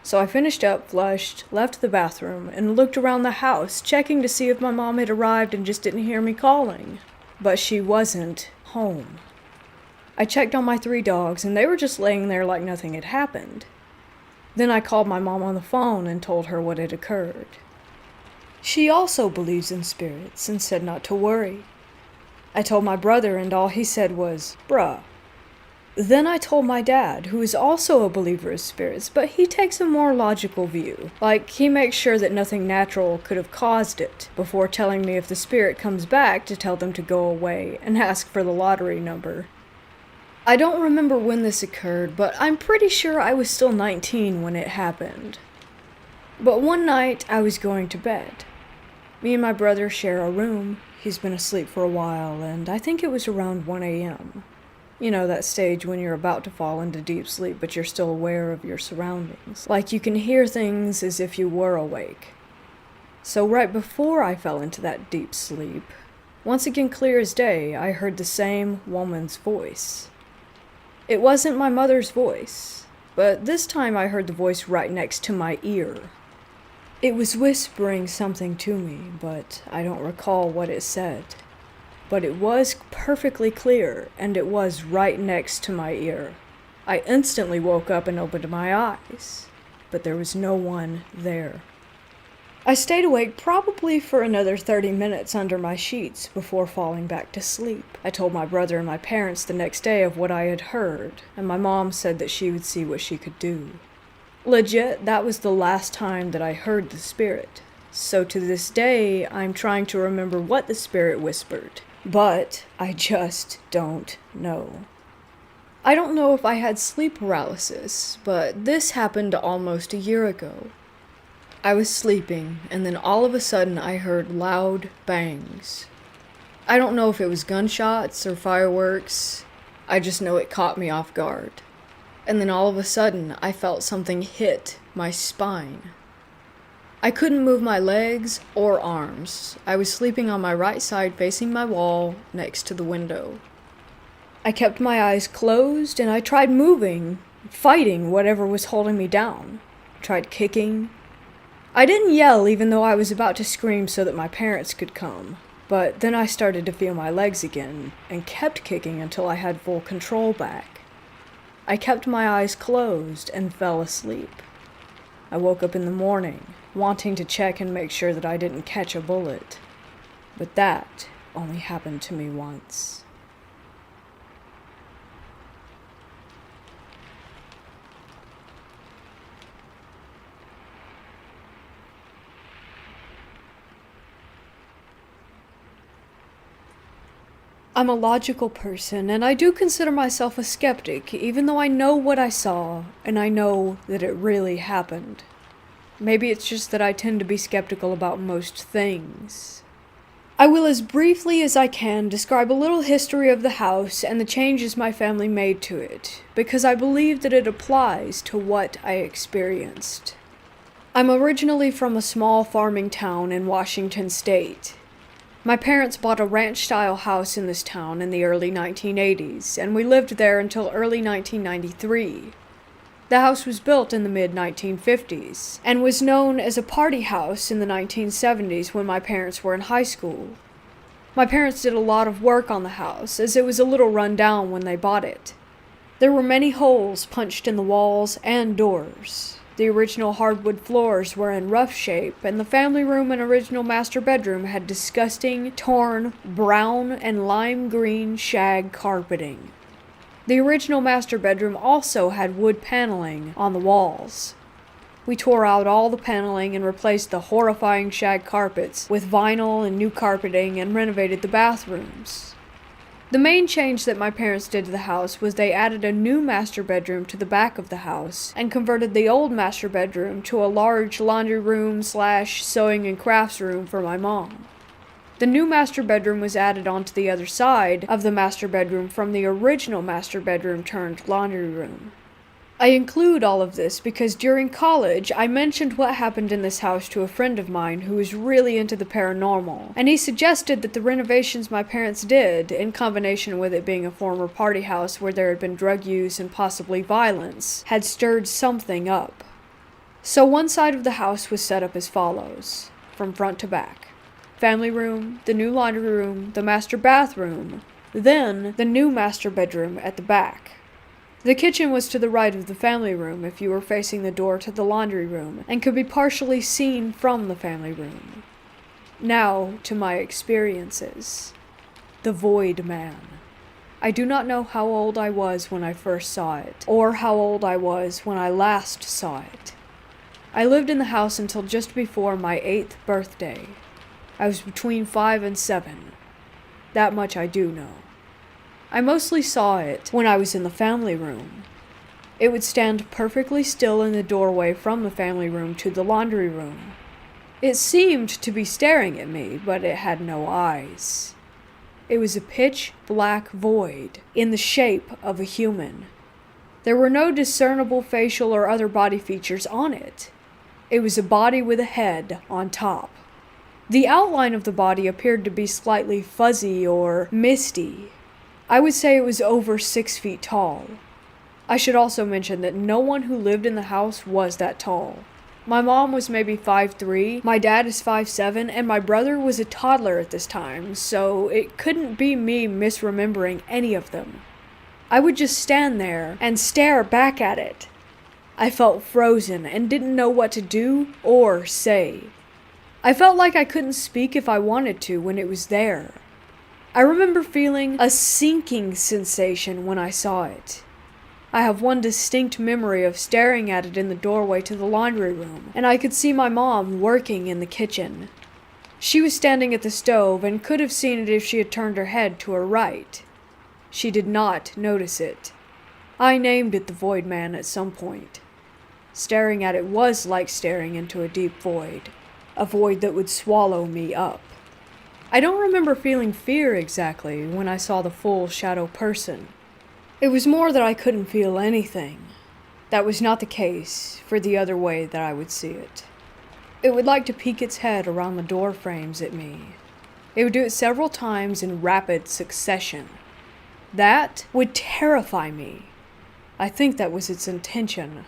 So I finished up, flushed, left the bathroom, and looked around the house, checking to see if my mom had arrived and just didn't hear me calling. But she wasn't home. I checked on my 3 dogs, and they were just laying there like nothing had happened. Then I called my mom on the phone and told her what had occurred. She also believes in spirits and said not to worry. I told my brother, and all he said was, "Bruh." Then I told my dad, who is also a believer of spirits, but he takes a more logical view. Like, he makes sure that nothing natural could have caused it, before telling me if the spirit comes back to tell them to go away and ask for the lottery number. I don't remember when this occurred, but I'm pretty sure I was still 19 when it happened. But one night, I was going to bed. Me and my brother share a room. He's been asleep for a while, and I think it was around 1 a.m. You know, that stage when you're about to fall into deep sleep, but you're still aware of your surroundings. Like you can hear things as if you were awake. So right before I fell into that deep sleep, once again clear as day, I heard the same woman's voice. It wasn't my mother's voice, but this time I heard the voice right next to my ear. It was whispering something to me, but I don't recall what it said. But it was perfectly clear, and it was right next to my ear. I instantly woke up and opened my eyes, but there was no one there. I stayed awake probably for another 30 minutes under my sheets before falling back to sleep. I told my brother and my parents the next day of what I had heard, and my mom said that she would see what she could do. Legit, that was the last time that I heard the spirit. So to this day, I'm trying to remember what the spirit whispered, but I just don't know. I don't know if I had sleep paralysis, but this happened almost a year ago. I was sleeping, and then all of a sudden I heard loud bangs. I don't know if it was gunshots or fireworks. I just know it caught me off guard. And then all of a sudden I felt something hit my spine. I couldn't move my legs or arms. I was sleeping on my right side facing my wall next to the window. I kept my eyes closed and I tried moving, fighting whatever was holding me down. Tried kicking. I didn't yell even though I was about to scream so that my parents could come, but then I started to feel my legs again and kept kicking until I had full control back. I kept my eyes closed and fell asleep. I woke up in the morning, wanting to check and make sure that I didn't catch a bullet, but that only happened to me once. I'm a logical person, and I do consider myself a skeptic, even though I know what I saw, and I know that it really happened. Maybe it's just that I tend to be skeptical about most things. I will, as briefly as I can, describe a little history of the house and the changes my family made to it, because I believe that it applies to what I experienced. I'm originally from a small farming town in Washington State. My parents bought a ranch-style house in this town in the early 1980s, and we lived there until early 1993. The house was built in the mid-1950s, and was known as a party house in the 1970s when my parents were in high school. My parents did a lot of work on the house, as it was a little run down when they bought it. There were many holes punched in the walls and doors. The original hardwood floors were in rough shape, and the family room and original master bedroom had disgusting, torn, brown and lime green shag carpeting. The original master bedroom also had wood paneling on the walls. We tore out all the paneling and replaced the horrifying shag carpets with vinyl and new carpeting and renovated the bathrooms. The main change that my parents did to the house was they added a new master bedroom to the back of the house and converted the old master bedroom to a large laundry room / sewing and crafts room for my mom. The new master bedroom was added onto the other side of the master bedroom from the original master bedroom turned laundry room. I include all of this because during college, I mentioned what happened in this house to a friend of mine who was really into the paranormal, and he suggested that the renovations my parents did, in combination with it being a former party house where there had been drug use and possibly violence, had stirred something up. So one side of the house was set up as follows, from front to back. Family room, the new laundry room, the master bathroom, then the new master bedroom at the back. The kitchen was to the right of the family room if you were facing the door to the laundry room, and could be partially seen from the family room. Now to my experiences. The Void Man. I do not know how old I was when I first saw it, or how old I was when I last saw it. I lived in the house until just before my 8th birthday. I was between 5 and 7. That much I do know. I mostly saw it when I was in the family room. It would stand perfectly still in the doorway from the family room to the laundry room. It seemed to be staring at me, but it had no eyes. It was a pitch black void in the shape of a human. There were no discernible facial or other body features on it. It was a body with a head on top. The outline of the body appeared to be slightly fuzzy or misty. I would say it was over 6 feet tall. I should also mention that no one who lived in the house was that tall. My mom was maybe 5'3", my dad is 5'7", and my brother was a toddler at this time, so it couldn't be me misremembering any of them. I would just stand there and stare back at it. I felt frozen and didn't know what to do or say. I felt like I couldn't speak if I wanted to when it was there. I remember feeling a sinking sensation when I saw it. I have one distinct memory of staring at it in the doorway to the laundry room, and I could see my mom working in the kitchen. She was standing at the stove and could have seen it if she had turned her head to her right. She did not notice it. I named it the Void Man at some point. Staring at it was like staring into a deep void, a void that would swallow me up. I don't remember feeling fear exactly when I saw the full shadow person. It was more that I couldn't feel anything. That was not the case for the other way that I would see it. It would like to peek its head around the door frames at me. It would do it several times in rapid succession. That would terrify me. I think that was its intention.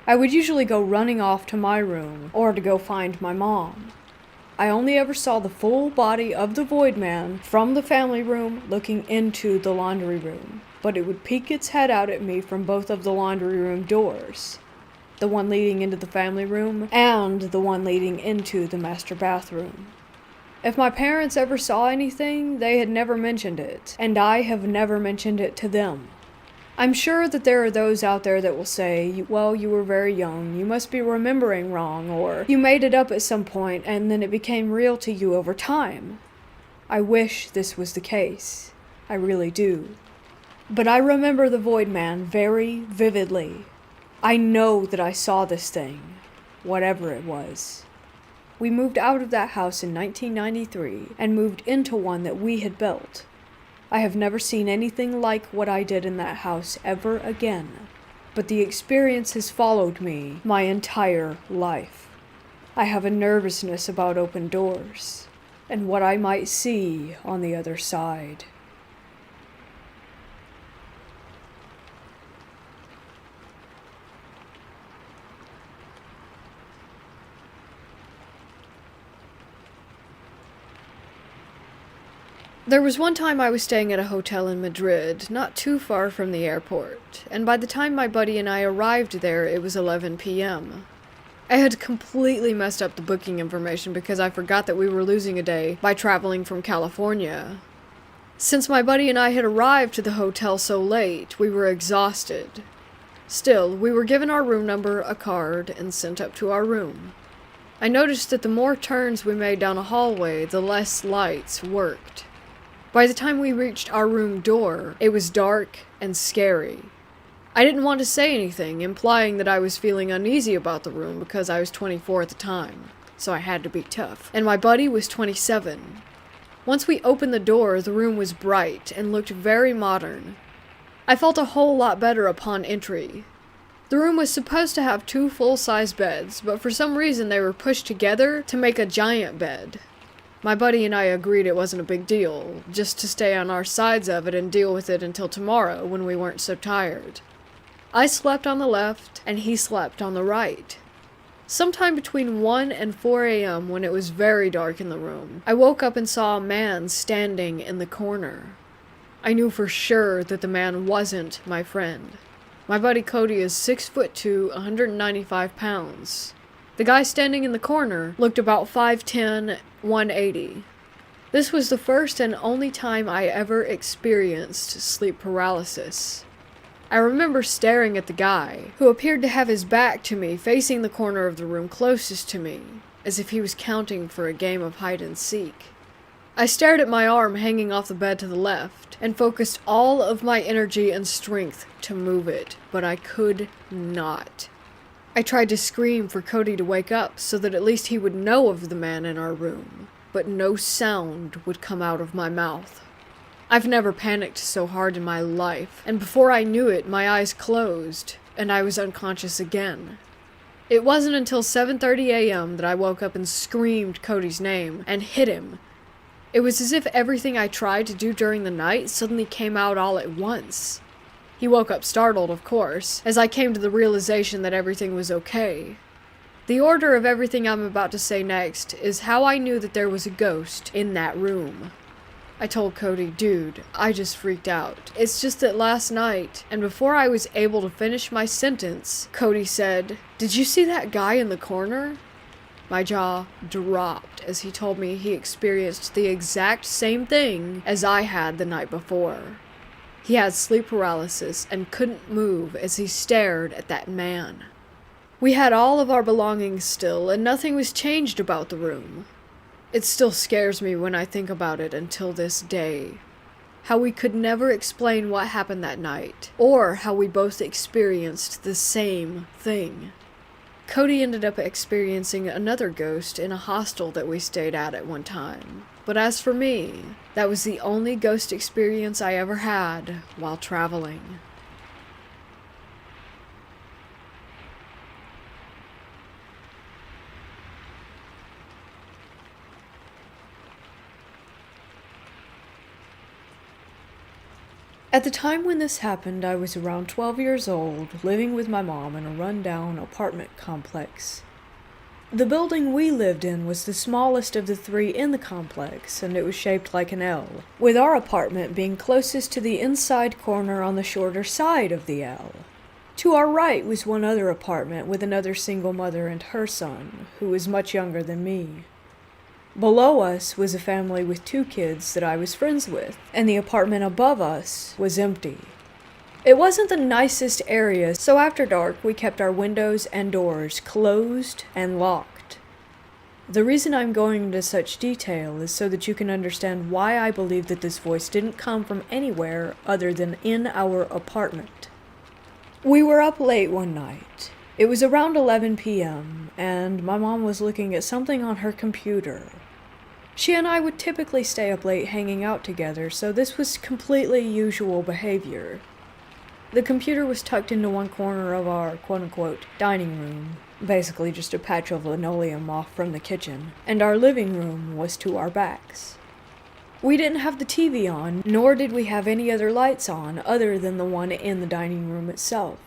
I would usually go running off to my room or to go find my mom. I only ever saw the full body of the Void Man from the family room looking into the laundry room, but it would peek its head out at me from both of the laundry room doors, the one leading into the family room and the one leading into the master bathroom. If my parents ever saw anything, they had never mentioned it, and I have never mentioned it to them. I'm sure that there are those out there that will say, well, you were very young, you must be remembering wrong, or you made it up at some point and then it became real to you over time. I wish this was the case. I really do. But I remember the Void Man very vividly. I know that I saw this thing, whatever it was. We moved out of that house in 1993 and moved into one that we had built. I have never seen anything like what I did in that house ever again, but the experience has followed me my entire life. I have a nervousness about open doors and what I might see on the other side. There was one time I was staying at a hotel in Madrid, not too far from the airport, and by the time my buddy and I arrived there, it was 11 p.m. I had completely messed up the booking information because I forgot that we were losing a day by traveling from California. Since my buddy and I had arrived to the hotel so late, we were exhausted. Still, we were given our room number, a card, and sent up to our room. I noticed that the more turns we made down a hallway, the less lights worked. By the time we reached our room door, it was dark and scary. I didn't want to say anything, implying that I was feeling uneasy about the room because I was 24 at the time, so I had to be tough, and my buddy was 27. Once we opened the door, the room was bright and looked very modern. I felt a whole lot better upon entry. The room was supposed to have 2 full-size beds, but for some reason they were pushed together to make a giant bed. My buddy and I agreed it wasn't a big deal, just to stay on our sides of it and deal with it until tomorrow when we weren't so tired. I slept on the left, and he slept on the right. Sometime between 1 and 4 a.m., when it was very dark in the room, I woke up and saw a man standing in the corner. I knew for sure that the man wasn't my friend. My buddy Cody is 6'2", 195 pounds. The guy standing in the corner looked about 5'10", 180. This was the first and only time I ever experienced sleep paralysis. I remember staring at the guy, who appeared to have his back to me, facing the corner of the room closest to me, as if he was counting for a game of hide and seek. I stared at my arm hanging off the bed to the left, and focused all of my energy and strength to move it, but I could not. I tried to scream for Cody to wake up so that at least he would know of the man in our room, but no sound would come out of my mouth. I've never panicked so hard in my life, and before I knew it, my eyes closed, and I was unconscious again. It wasn't until 7:30 a.m. that I woke up and screamed Cody's name and hit him. It was as if everything I tried to do during the night suddenly came out all at once. He woke up startled, of course, as I came to the realization that everything was okay. The order of everything I'm about to say next is how I knew that there was a ghost in that room. I told Cody, dude, I just freaked out. It's just that last night, and before I was able to finish my sentence, Cody said, "Did you see that guy in the corner?" My jaw dropped as he told me he experienced the exact same thing as I had the night before. He had sleep paralysis and couldn't move as he stared at that man. We had all of our belongings still, and nothing was changed about the room. It still scares me when I think about it until this day. How we could never explain what happened that night, or how we both experienced the same thing. Cody ended up experiencing another ghost in a hostel that we stayed at one time. But as for me, that was the only ghost experience I ever had while traveling. At the time when this happened, I was around 12 years old, living with my mom in a run-down apartment complex. The building we lived in was the smallest of the three in the complex, and it was shaped like an L, with our apartment being closest to the inside corner on the shorter side of the L. To our right was one other apartment with another single mother and her son, who was much younger than me. Below us was a family with 2 kids that I was friends with, and the apartment above us was empty. It wasn't the nicest area, so after dark we kept our windows and doors closed and locked. The reason I'm going into such detail is so that you can understand why I believe that this voice didn't come from anywhere other than in our apartment. We were up late one night. It was around 11 p.m., and my mom was looking at something on her computer. She and I would typically stay up late hanging out together, so this was completely usual behavior. The computer was tucked into one corner of our quote-unquote dining room, basically just a patch of linoleum off from the kitchen, and our living room was to our backs. We didn't have the TV on, nor did we have any other lights on other than the one in the dining room itself.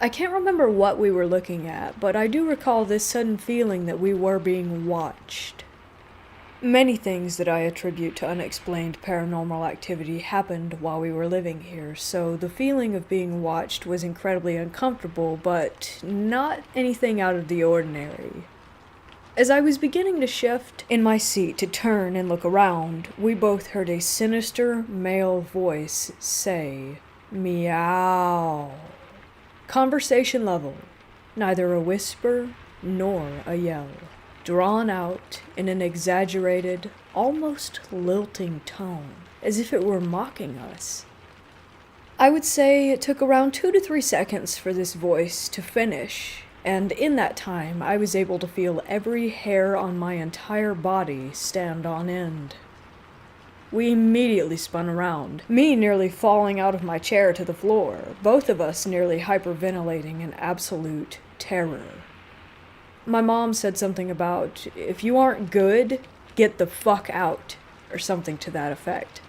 I can't remember what we were looking at, but I do recall this sudden feeling that we were being watched. Many things that I attribute to unexplained paranormal activity happened while we were living here, so the feeling of being watched was incredibly uncomfortable, but not anything out of the ordinary. As I was beginning to shift in my seat to turn and look around, we both heard a sinister male voice say, "Meow." Conversation level, neither a whisper nor a yell, drawn out in an exaggerated, almost lilting tone, as if it were mocking us. I would say it took around 2 to 3 seconds for this voice to finish, and in that time I was able to feel every hair on my entire body stand on end. We immediately spun around, me nearly falling out of my chair to the floor, both of us nearly hyperventilating in absolute terror. My mom said something about, "If you aren't good, get the fuck out," or something to that effect.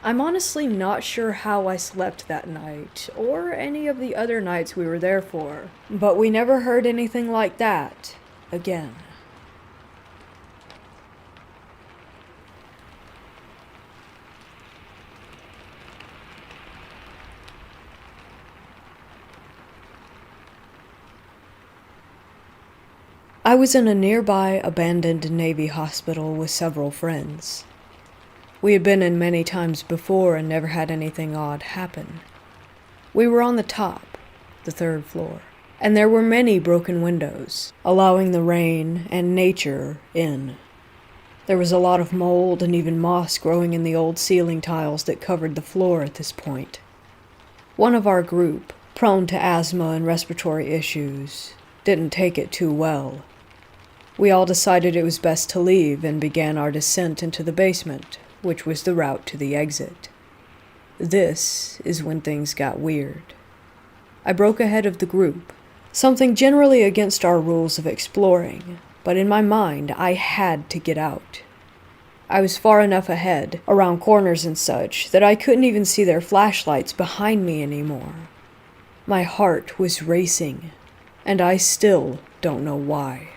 I'm honestly not sure how I slept that night, or any of the other nights we were there for, but we never heard anything like that again. I was in a nearby abandoned Navy hospital with several friends. We had been in many times before and never had anything odd happen. We were on the top, the 3rd floor, and there were many broken windows, allowing the rain and nature in. There was a lot of mold and even moss growing in the old ceiling tiles that covered the floor at this point. One of our group, prone to asthma and respiratory issues, didn't take it too well. We all decided it was best to leave and began our descent into the basement, which was the route to the exit. This is when things got weird. I broke ahead of the group, something generally against our rules of exploring, but in my mind I had to get out. I was far enough ahead, around corners and such, that I couldn't even see their flashlights behind me anymore. My heart was racing, and I still don't know why.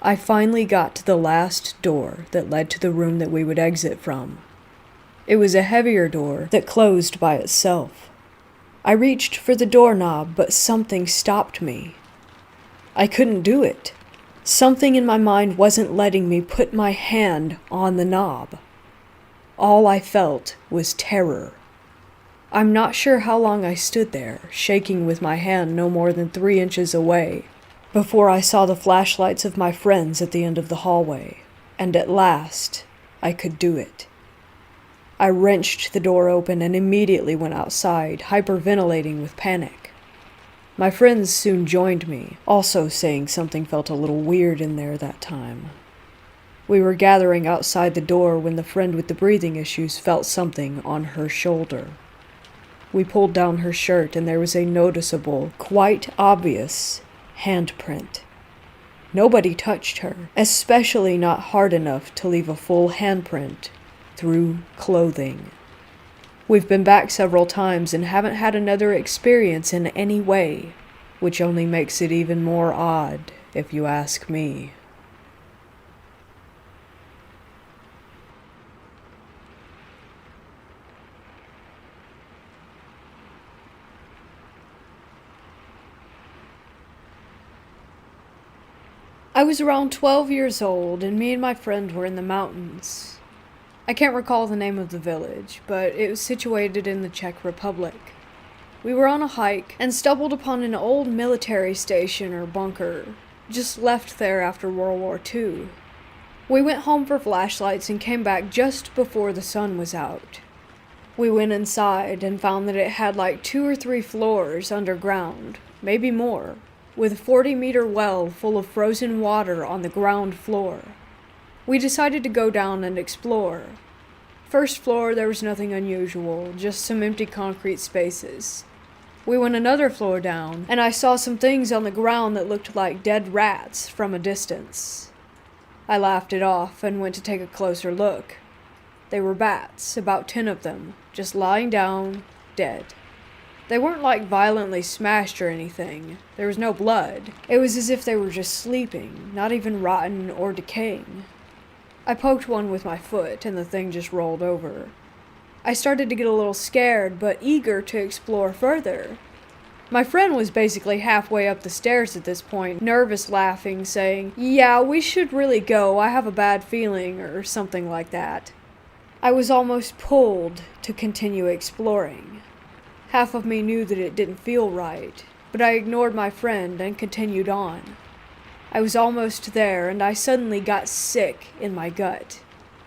I finally got to the last door that led to the room that we would exit from. It was a heavier door that closed by itself. I reached for the doorknob, but something stopped me. I couldn't do it. Something in my mind wasn't letting me put my hand on the knob. All I felt was terror. I'm not sure how long I stood there, shaking with my hand no more than 3 inches away, before I saw the flashlights of my friends at the end of the hallway, and at last I could do it. I wrenched the door open and immediately went outside, hyperventilating with panic. My friends soon joined me, also saying something felt a little weird in there that time. We were gathering outside the door when the friend with the breathing issues felt something on her shoulder. We pulled down her shirt and there was a noticeable, quite obvious handprint. Nobody touched her, especially not hard enough to leave a full handprint through clothing. We've been back several times and haven't had another experience in any way, which only makes it even more odd, if you ask me. I was around 12 years old, and me and my friend were in the mountains. I can't recall the name of the village, but it was situated in the Czech Republic. We were on a hike and stumbled upon an old military station or bunker, just left there after World War II. We went home for flashlights and came back just before the sun was out. We went inside and found that it had like 2 or 3 floors underground, maybe more, with a 40-meter well full of frozen water on the ground floor. We decided to go down and explore. First floor, there was nothing unusual, just some empty concrete spaces. We went another floor down, and I saw some things on the ground that looked like dead rats from a distance. I laughed it off and went to take a closer look. They were bats, about 10 of them, just lying down, dead. They weren't like violently smashed or anything. There was no blood. It was as if they were just sleeping, not even rotten or decaying. I poked one with my foot, and the thing just rolled over. I started to get a little scared, but eager to explore further. My friend was basically halfway up the stairs at this point, nervous laughing, saying, "Yeah, we should really go, I have a bad feeling," or something like that. I was almost pulled to continue exploring. Half of me knew that it didn't feel right, but I ignored my friend and continued on. I was almost there, and I suddenly got sick in my gut.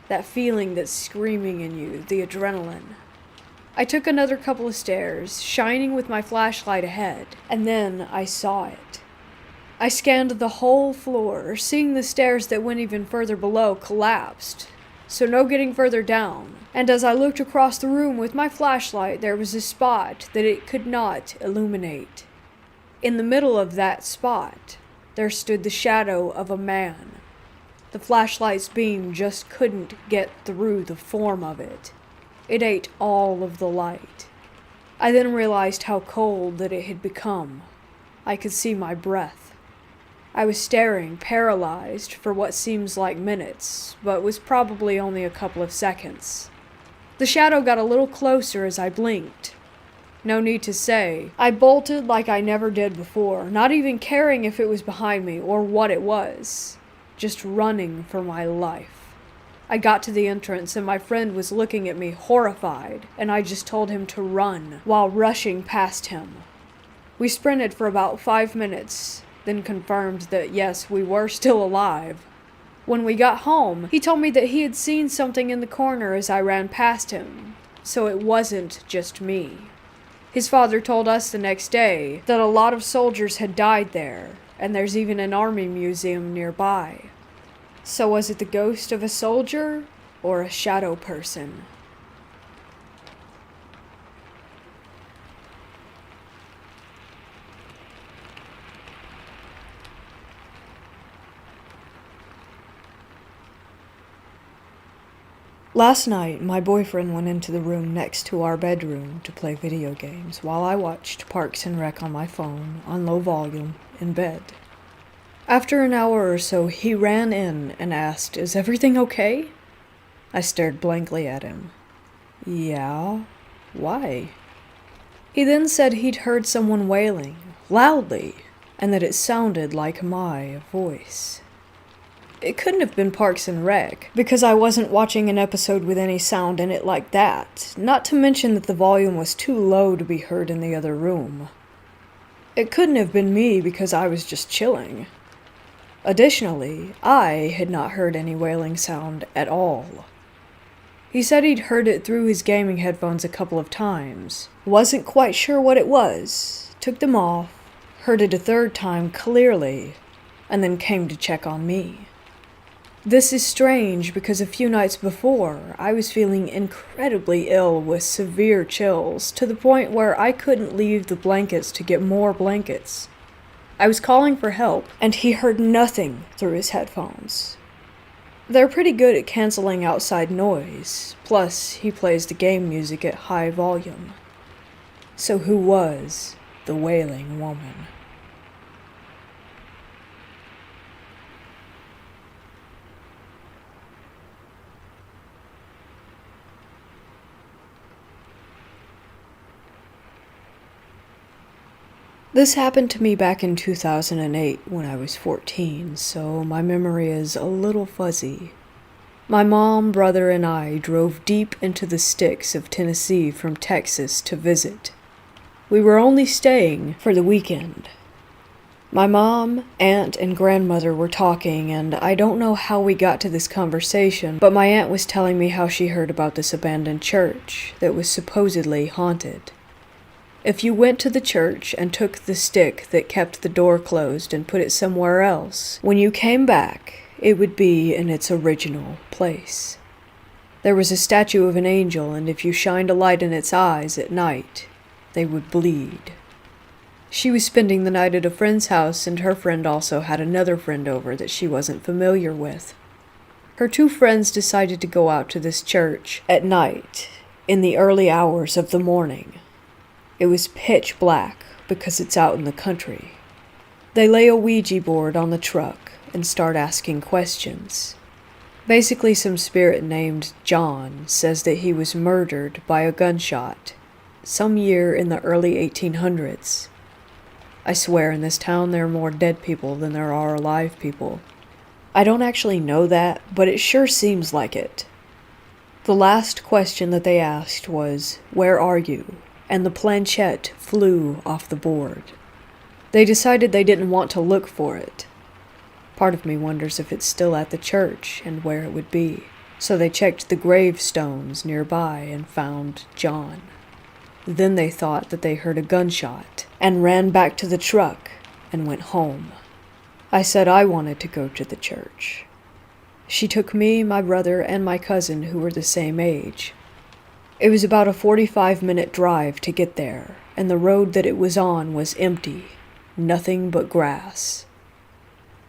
That feeling that's screaming in you, the adrenaline. I took another couple of stairs, shining with my flashlight ahead, and then I saw it. I scanned the whole floor, seeing the stairs that went even further below collapsed, so no getting further down. And as I looked across the room with my flashlight, there was a spot that it could not illuminate. In the middle of that spot, there stood the shadow of a man. The flashlight's beam just couldn't get through the form of it. It ate all of the light. I then realized how cold that it had become. I could see my breath. I was staring, paralyzed, for what seems like minutes, but was probably only a couple of seconds. The shadow got a little closer as I blinked. No need to say, I bolted like I never did before, not even caring if it was behind me or what it was. Just running for my life. I got to the entrance and my friend was looking at me horrified, and I just told him to run while rushing past him. We sprinted for about 5 minutes, then confirmed that yes, we were still alive. When we got home, he told me that he had seen something in the corner as I ran past him, so it wasn't just me. His father told us the next day that a lot of soldiers had died there, and there's even an army museum nearby. So was it the ghost of a soldier? or a shadow person. Last night, my boyfriend went into the room next to our bedroom to play video games while I watched Parks and Rec on my phone on low volume in bed. After an hour or so, he ran in and asked, "Is everything okay?" I stared blankly at him. "Yeah? Why?" He then said he'd heard someone wailing, loudly, and that it sounded like my voice. It couldn't have been Parks and Rec, because I wasn't watching an episode with any sound in it like that, not to mention that the volume was too low to be heard in the other room. It couldn't have been me because I was just chilling. Additionally, I had not heard any wailing sound at all. He said he'd heard it through his gaming headphones a couple of times, wasn't quite sure what it was, took them off, heard it a third time clearly, and then came to check on me. This is strange because a few nights before, I was feeling incredibly ill with severe chills to the point where I couldn't leave the blankets to get more blankets. I was calling for help, and he heard nothing through his headphones. They're pretty good at canceling outside noise, plus he plays the game music at high volume. So who was the wailing woman? This happened to me back in 2008 when I was 14, so my memory is a little fuzzy. My mom, brother, and I drove deep into the sticks of Tennessee from Texas to visit. We were only staying for the weekend. My mom, aunt, and grandmother were talking, and I don't know how we got to this conversation, but my aunt was telling me how she heard about this abandoned church that was supposedly haunted. If you went to the church and took the stick that kept the door closed and put it somewhere else, when you came back, it would be in its original place. There was a statue of an angel, and if you shined a light in its eyes at night, they would bleed. She was spending the night at a friend's house, and her friend also had another friend over that she wasn't familiar with. Her two friends decided to go out to this church at night, in the early hours of the morning. It was pitch black because it's out in the country. They lay a Ouija board on the truck and start asking questions. Basically, some spirit named John says that he was murdered by a gunshot some year in the early 1800s. I swear in this town there are more dead people than there are alive people. I don't actually know that, but it sure seems like it. The last question that they asked was, "Where are you?" and the planchette flew off the board. They decided they didn't want to look for it. Part of me wonders if it's still at the church and where it would be. So they checked the gravestones nearby and found John. Then they thought that they heard a gunshot and ran back to the truck and went home. I said I wanted to go to the church. She took me, my brother, and my cousin who were the same age. It was about a 45-minute drive to get there, and the road that it was on was empty, nothing but grass.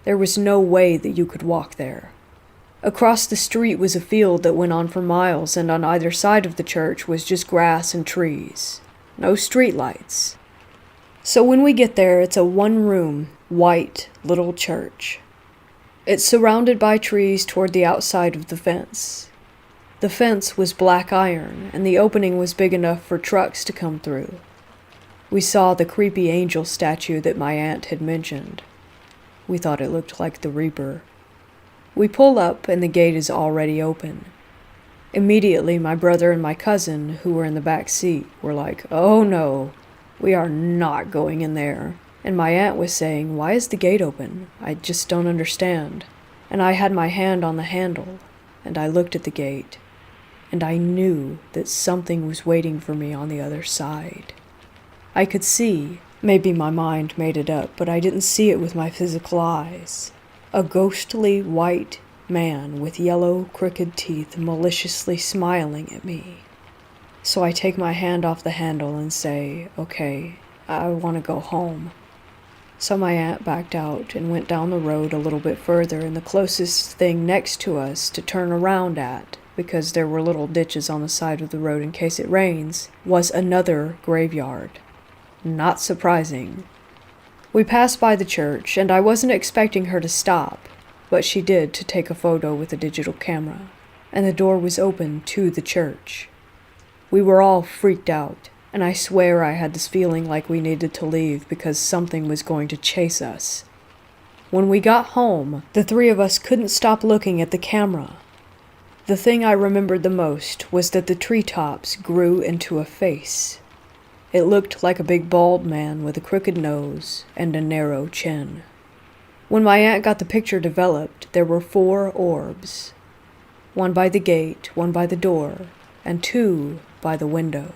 There was no way that you could walk there. Across the street was a field that went on for miles, and on either side of the church was just grass and trees. No streetlights. So when we get there, it's a one-room, white little church. It's surrounded by trees toward the outside of the fence. The fence was black iron, and the opening was big enough for trucks to come through. We saw the creepy angel statue that my aunt had mentioned. We thought it looked like the Reaper. We pull up, and the gate is already open. Immediately, my brother and my cousin, who were in the back seat, were like, "Oh no, we are not going in there." And my aunt was saying, "Why is the gate open? I just don't understand." And I had my hand on the handle, and I looked at the gate, and I knew that something was waiting for me on the other side. I could see, maybe my mind made it up, but I didn't see it with my physical eyes. A ghostly white man with yellow, crooked teeth maliciously smiling at me. So I take my hand off the handle and say, "Okay, I want to go home." So my aunt backed out and went down the road a little bit further, and the closest thing next to us to turn around at, because there were little ditches on the side of the road in case it rains, was another graveyard. Not surprising. We passed by the church, and I wasn't expecting her to stop, but she did to take a photo with a digital camera, and the door was open to the church. We were all freaked out, and I swear I had this feeling like we needed to leave because something was going to chase us. When we got home, the three of us couldn't stop looking at the camera. The thing I remembered the most was that the treetops grew into a face. It looked like a big bald man with a crooked nose and a narrow chin. When my aunt got the picture developed, there were 4 orbs. 1 by the gate, 1 by the door, and 2 by the window.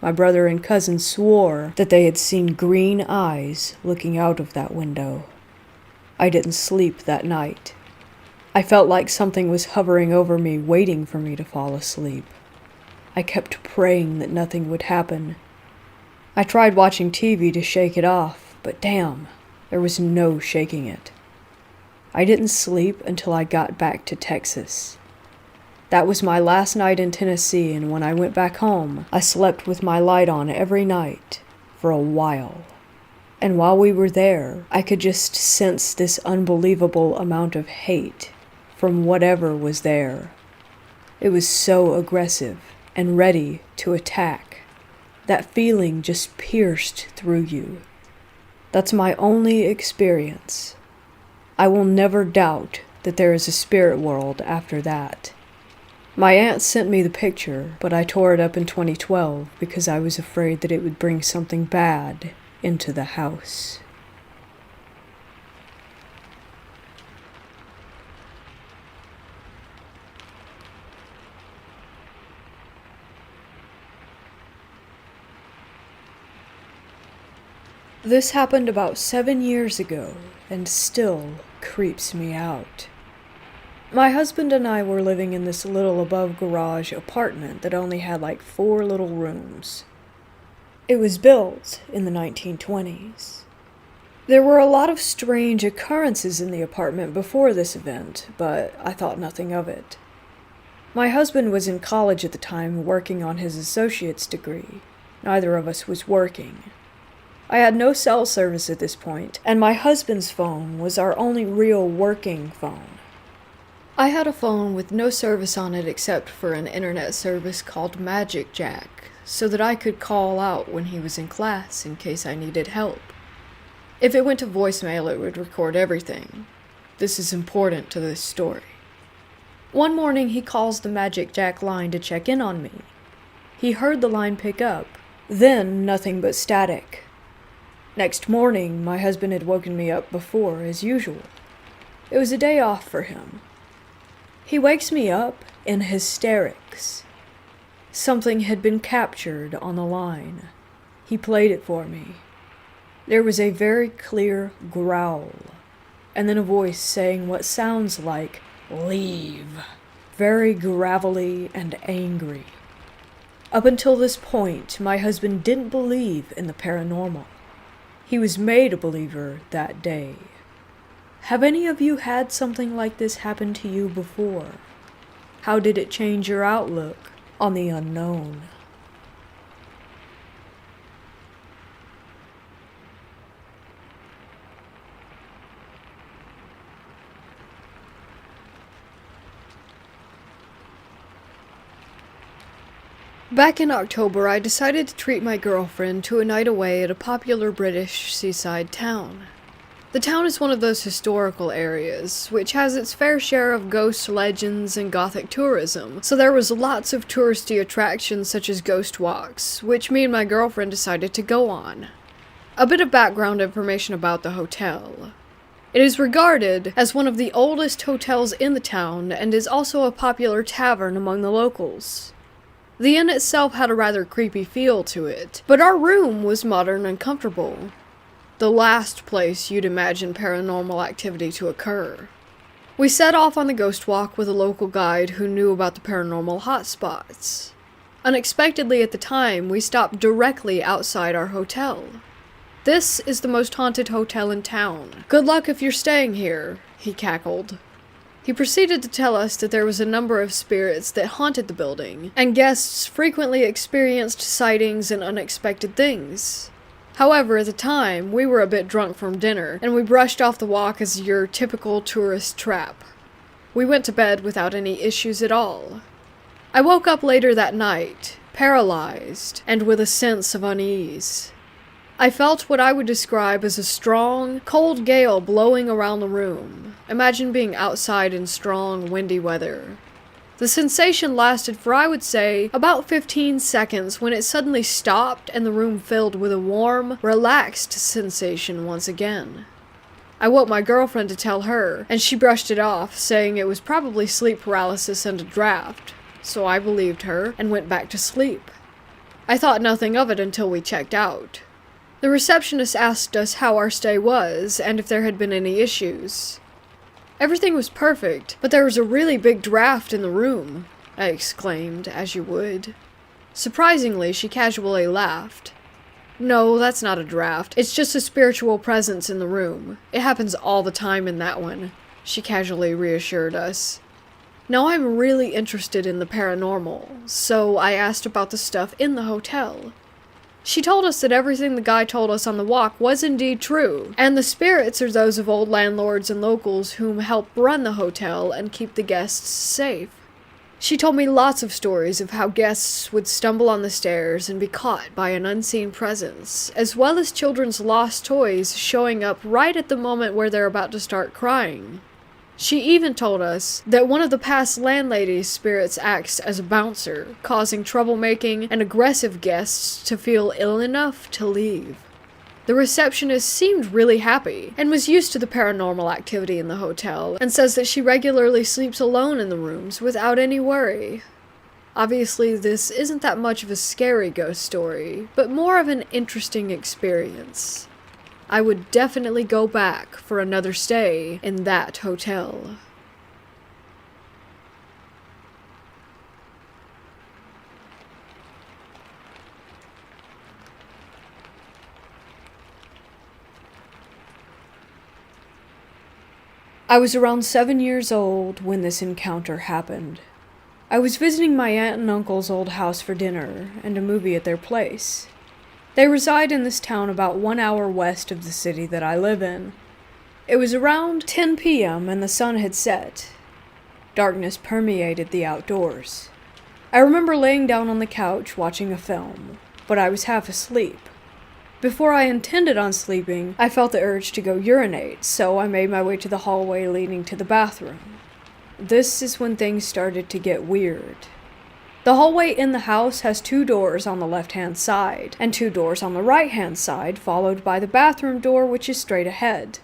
My brother and cousin swore that they had seen green eyes looking out of that window. I didn't sleep that night. I felt like something was hovering over me, waiting for me to fall asleep. I kept praying that nothing would happen. I tried watching TV to shake it off, but damn, there was no shaking it. I didn't sleep until I got back to Texas. That was my last night in Tennessee, and when I went back home, I slept with my light on every night for a while. And while we were there, I could just sense this unbelievable amount of hate from whatever was there. It was so aggressive and ready to attack. That feeling just pierced through you. That's my only experience. I will never doubt that there is a spirit world after that. My aunt sent me the picture, but I tore it up in 2012 because I was afraid that it would bring something bad into the house. This happened about 7 years ago and still creeps me out. My husband and I were living in this little above-garage apartment that only had like 4 little rooms. It was built in the 1920s. There were a lot of strange occurrences in the apartment before this event, but I thought nothing of it. My husband was in college at the time working on his associate's degree. Neither of us was working. I had no cell service at this point, and my husband's phone was our only real working phone. I had a phone with no service on it except for an internet service called Magic Jack, so that I could call out when he was in class in case I needed help. If it went to voicemail, it would record everything. This is important to this story. One morning, he calls the Magic Jack line to check in on me. He heard the line pick up, then nothing but static. Next morning, my husband had woken me up before, as usual. It was a day off for him. He wakes me up in hysterics. Something had been captured on the line. He played it for me. There was a very clear growl, and then a voice saying what sounds like, "Leave." Very gravelly and angry. Up until this point, my husband didn't believe in the paranormal. He was made a believer that day. Have any of you had something like this happen to you before? How did it change your outlook on the unknown? Back in October, I decided to treat my girlfriend to a night away at a popular British seaside town. The town is one of those historical areas, which has its fair share of ghost legends and gothic tourism, so there was lots of touristy attractions such as ghost walks, which me and my girlfriend decided to go on. A bit of background information about the hotel. It is regarded as one of the oldest hotels in the town and is also a popular tavern among the locals. The inn itself had a rather creepy feel to it, but our room was modern and comfortable. The last place you'd imagine paranormal activity to occur. We set off on the ghost walk with a local guide who knew about the paranormal hotspots. Unexpectedly at the time, we stopped directly outside our hotel. "This is the most haunted hotel in town. Good luck if you're staying here," he cackled. He proceeded to tell us that there was a number of spirits that haunted the building, and guests frequently experienced sightings and unexpected things. However, at the time, we were a bit drunk from dinner, and we brushed off the walk as your typical tourist trap. We went to bed without any issues at all. I woke up later that night, paralyzed, and with a sense of unease. I felt what I would describe as a strong, cold gale blowing around the room. Imagine being outside in strong, windy weather. The sensation lasted for, I would say, about 15 seconds when it suddenly stopped and the room filled with a warm, relaxed sensation once again. I woke my girlfriend to tell her, and she brushed it off, saying it was probably sleep paralysis and a draft, so I believed her and went back to sleep. I thought nothing of it until we checked out. The receptionist asked us how our stay was and if there had been any issues. "Everything was perfect, but there was a really big draft in the room," I exclaimed, as you would. Surprisingly, she casually laughed. "No, that's not a draft. It's just a spiritual presence in the room. It happens all the time in that one," she casually reassured us. Now I'm really interested in the paranormal, so I asked about the stuff in the hotel. She told us that everything the guy told us on the walk was indeed true, and the spirits are those of old landlords and locals whom help run the hotel and keep the guests safe. She told me lots of stories of how guests would stumble on the stairs and be caught by an unseen presence, as well as children's lost toys showing up right at the moment where they're about to start crying. She even told us that one of the past landlady's spirits acts as a bouncer, causing troublemaking and aggressive guests to feel ill enough to leave. The receptionist seemed really happy, and was used to the paranormal activity in the hotel, and says that she regularly sleeps alone in the rooms without any worry. Obviously, this isn't that much of a scary ghost story, but more of an interesting experience. I would definitely go back for another stay in that hotel. I was around 7 years old when this encounter happened. I was visiting my aunt and uncle's old house for dinner and a movie at their place. They reside in this town about 1 hour west of the city that I live in. It was around 10 p.m. and the sun had set. Darkness permeated the outdoors. I remember laying down on the couch watching a film, but I was half asleep. Before I intended on sleeping, I felt the urge to go urinate, so I made my way to the hallway leading to the bathroom. This is when things started to get weird. The hallway in the house has 2 doors on the left-hand side, and 2 doors on the right-hand side, followed by the bathroom door, which is straight ahead.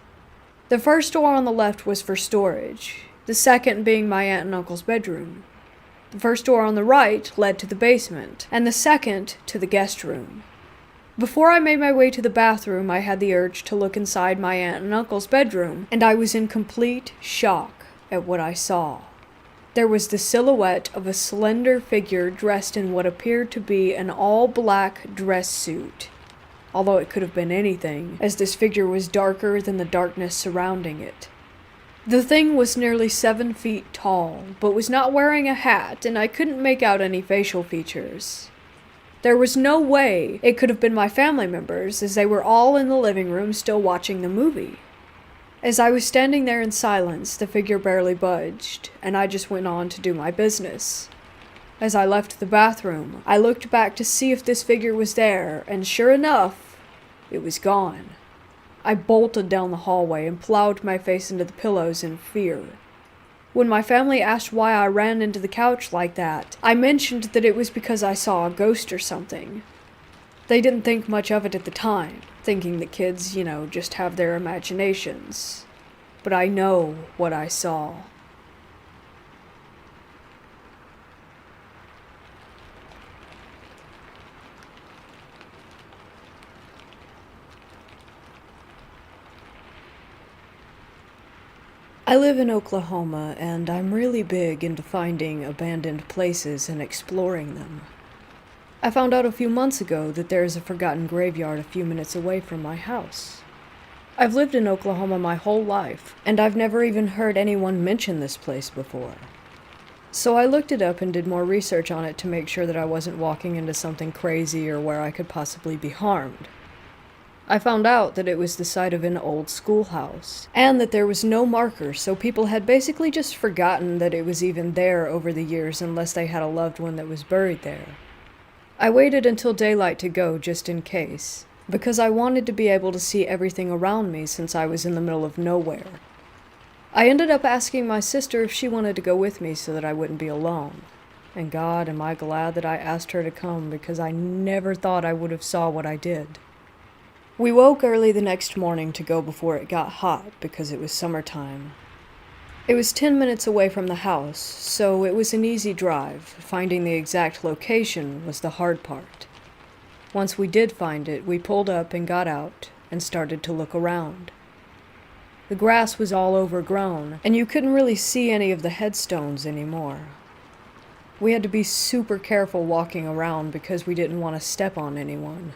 The first door on the left was for storage, the second being my aunt and uncle's bedroom. The first door on the right led to the basement, and the second to the guest room. Before I made my way to the bathroom, I had the urge to look inside my aunt and uncle's bedroom, and I was in complete shock at what I saw. There was the silhouette of a slender figure dressed in what appeared to be an all-black dress suit, although it could have been anything, as this figure was darker than the darkness surrounding it. The thing was nearly 7 feet tall, but was not wearing a hat, and I couldn't make out any facial features. There was no way it could have been my family members, as they were all in the living room still watching the movie. As I was standing there in silence, the figure barely budged, and I just went on to do my business. As I left the bathroom, I looked back to see if this figure was there, and sure enough, it was gone. I bolted down the hallway and plowed my face into the pillows in fear. When my family asked why I ran into the couch like that, I mentioned that it was because I saw a ghost or something. They didn't think much of it at the time, thinking that kids, just have their imaginations. But I know what I saw. I live in Oklahoma, and I'm really big into finding abandoned places and exploring them. I found out a few months ago that there is a forgotten graveyard a few minutes away from my house. I've lived in Oklahoma my whole life, and I've never even heard anyone mention this place before. So I looked it up and did more research on it to make sure that I wasn't walking into something crazy or where I could possibly be harmed. I found out that it was the site of an old schoolhouse, and that there was no marker, so people had basically just forgotten that it was even there over the years unless they had a loved one that was buried there. I waited until daylight to go just in case, because I wanted to be able to see everything around me since I was in the middle of nowhere. I ended up asking my sister if she wanted to go with me so that I wouldn't be alone. And God, am I glad that I asked her to come, because I never thought I would have saw what I did. We woke early the next morning to go before it got hot because it was summertime. It was 10 minutes away from the house, so it was an easy drive. Finding the exact location was the hard part. Once we did find it, we pulled up and got out and started to look around. The grass was all overgrown, and you couldn't really see any of the headstones anymore. We had to be super careful walking around because we didn't want to step on anyone.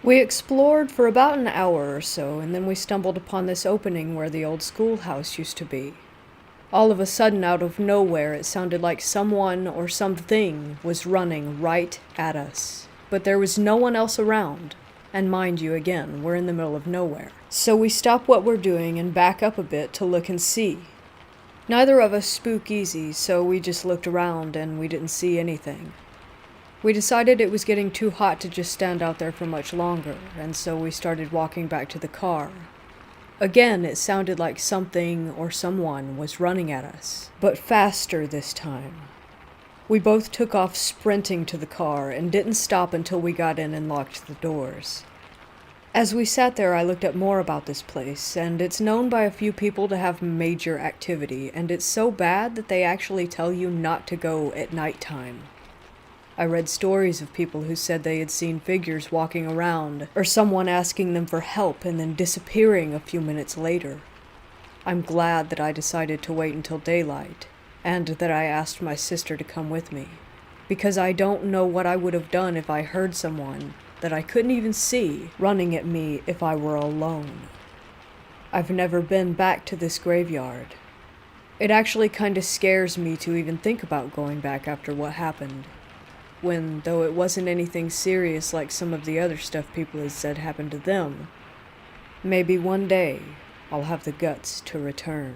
We explored for about an hour or so, and then we stumbled upon this opening where the old schoolhouse used to be. All of a sudden, out of nowhere, it sounded like someone or something was running right at us. But there was no one else around. And mind you, again, we're in the middle of nowhere. So we stop what we're doing and back up a bit to look and see. Neither of us spook easy, so we just looked around and we didn't see anything. We decided it was getting too hot to just stand out there for much longer, and so we started walking back to the car. Again, it sounded like something or someone was running at us, but faster this time. We both took off sprinting to the car and didn't stop until we got in and locked the doors. As we sat there, I looked up more about this place, and it's known by a few people to have major activity, and it's so bad that they actually tell you not to go at nighttime. I read stories of people who said they had seen figures walking around, or someone asking them for help and then disappearing a few minutes later. I'm glad that I decided to wait until daylight, and that I asked my sister to come with me, because I don't know what I would have done if I heard someone that I couldn't even see running at me if I were alone. I've never been back to this graveyard. It actually kinda scares me to even think about going back after what happened. When, though it wasn't anything serious like some of the other stuff people had said happened to them, maybe one day I'll have the guts to return.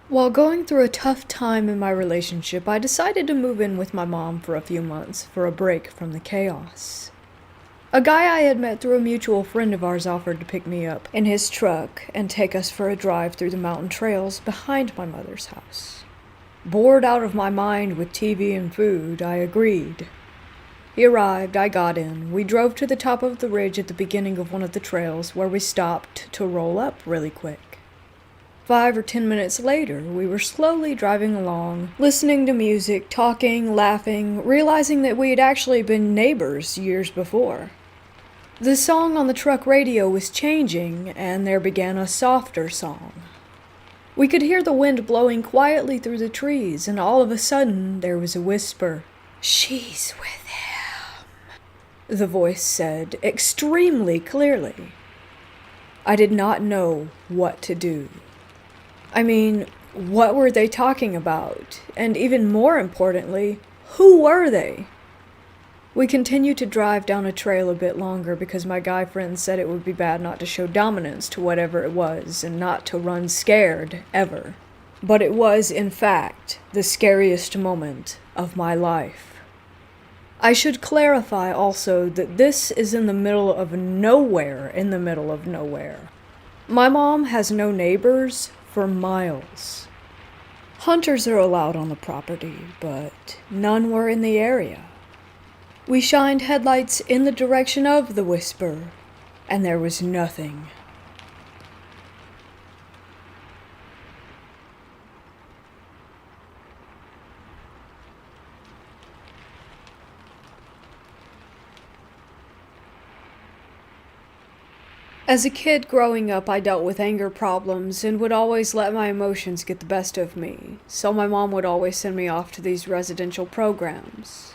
While going through a tough time in my relationship, I decided to move in with my mom for a few months for a break from the chaos. A guy I had met through a mutual friend of ours offered to pick me up in his truck and take us for a drive through the mountain trails behind my mother's house. Bored out of my mind with TV and food, I agreed. He arrived, I got in. We drove to the top of the ridge at the beginning of one of the trails where we stopped to roll up really quick. 5 or 10 minutes later, we were slowly driving along, listening to music, talking, laughing, realizing that we had actually been neighbors years before. The song on the truck radio was changing, and there began a softer song. We could hear the wind blowing quietly through the trees, and all of a sudden there was a whisper. "She's with him," the voice said, extremely clearly. I did not know what to do. I mean, what were they talking about? And even more importantly, who were they? We continued to drive down a trail a bit longer because my guy friend said it would be bad not to show dominance to whatever it was and not to run scared, ever. But it was, in fact, the scariest moment of my life. I should clarify also that this is in the middle of nowhere in the middle of nowhere. My mom has no neighbors for miles. Hunters are allowed on the property, but none were in the area. We shined headlights in the direction of the whisper, and there was nothing. As a kid growing up, I dealt with anger problems and would always let my emotions get the best of me, so my mom would always send me off to these residential programs.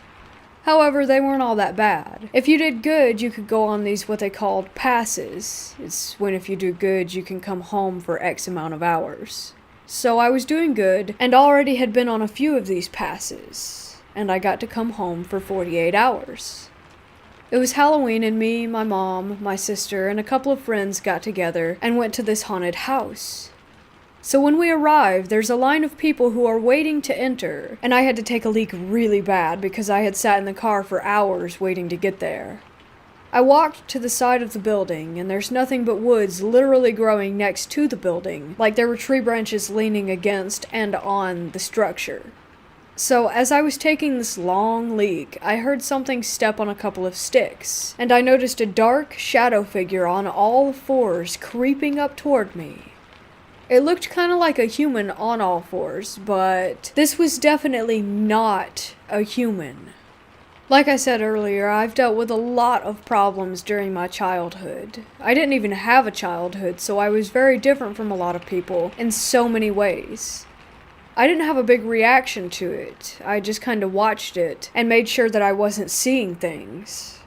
However, they weren't all that bad. If you did good, you could go on these what they called passes. It's when if you do good, you can come home for X amount of hours. So I was doing good, and already had been on a few of these passes, and I got to come home for 48 hours. It was Halloween, and me, my mom, my sister, and a couple of friends got together and went to this haunted house. So when we arrived, there's a line of people who are waiting to enter, and I had to take a leak really bad because I had sat in the car for hours waiting to get there. I walked to the side of the building, and there's nothing but woods literally growing next to the building, like there were tree branches leaning against and on the structure. So as I was taking this long leak, I heard something step on a couple of sticks, and I noticed a dark shadow figure on all fours creeping up toward me. It looked kind of like a human on all fours, but this was definitely not a human. Like I said earlier, I've dealt with a lot of problems during my childhood. I didn't even have a childhood, so I was very different from a lot of people in so many ways. I didn't have a big reaction to it. I just kind of watched it and made sure that I wasn't seeing things.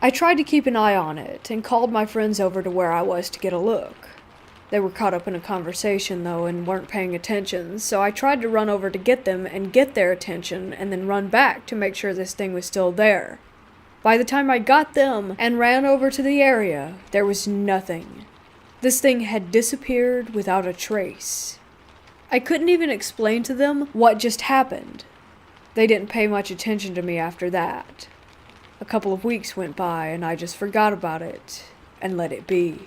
I tried to keep an eye on it and called my friends over to where I was to get a look. They were caught up in a conversation though and weren't paying attention, so I tried to run over to get them and get their attention and then run back to make sure this thing was still there. By the time I got them and ran over to the area, there was nothing. This thing had disappeared without a trace. I couldn't even explain to them what just happened. They didn't pay much attention to me after that. A couple of weeks went by and I just forgot about it and let it be.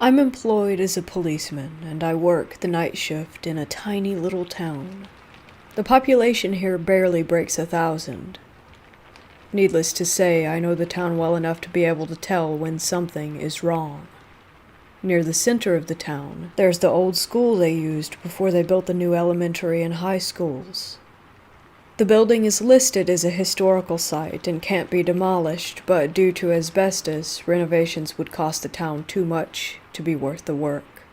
I'm employed as a policeman, and I work the night shift in a tiny little town. The population here barely breaks 1,000. Needless to say, I know the town well enough to be able to tell when something is wrong. Near the center of the town, there's the old school they used before they built the new elementary and high schools. The building is listed as a historical site and can't be demolished, but due to asbestos, renovations would cost the town too much to be worth the work.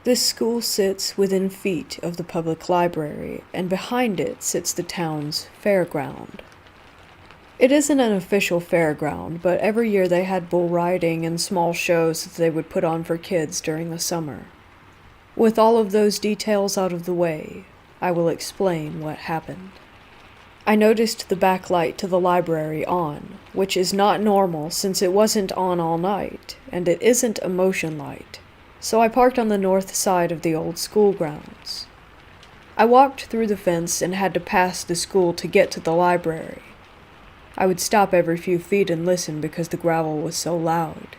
This school sits within feet of the public library, and behind it sits the town's fairground. It isn't an official fairground, but every year they had bull riding and small shows that they would put on for kids during the summer. With all of those details out of the way, I will explain what happened. I noticed the backlight to the library on, which is not normal since it wasn't on all night, and it isn't a motion light, so I parked on the north side of the old school grounds. I walked through the fence and had to pass the school to get to the library. I would stop every few feet and listen because the gravel was so loud.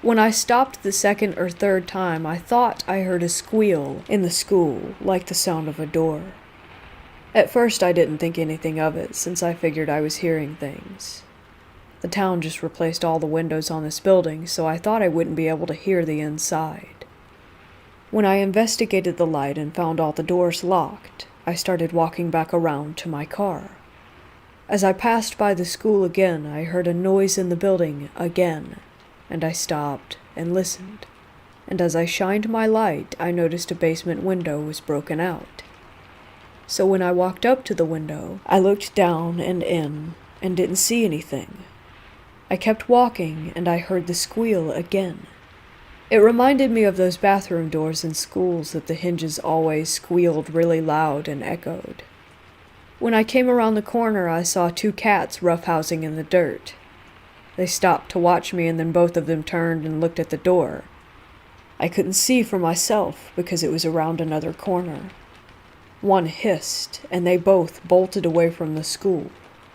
When I stopped the second or third time, I thought I heard a squeal in the school, like the sound of a door. At first I didn't think anything of it, since I figured I was hearing things. The town just replaced all the windows on this building, so I thought I wouldn't be able to hear the inside. When I investigated the light and found all the doors locked, I started walking back around to my car. As I passed by the school again, I heard a noise in the building again, and I stopped and listened. And as I shined my light, I noticed a basement window was broken out. So when I walked up to the window, I looked down and in, and didn't see anything. I kept walking, and I heard the squeal again. It reminded me of those bathroom doors in schools that the hinges always squealed really loud and echoed. When I came around the corner, I saw 2 cats roughhousing in the dirt. They stopped to watch me, and then both of them turned and looked at the door. I couldn't see for myself because it was around another corner. One hissed, and they both bolted away from the school,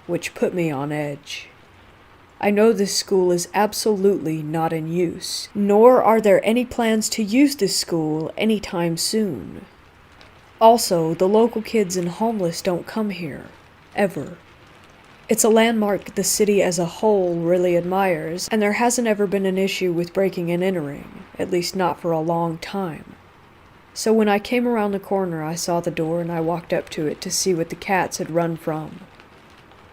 which put me on edge. I know this school is absolutely not in use, nor are there any plans to use this school anytime soon. Also, the local kids and homeless don't come here, ever. It's a landmark the city as a whole really admires, and there hasn't ever been an issue with breaking and entering, at least not for a long time. So when I came around the corner, I saw the door and I walked up to it to see what the cats had run from.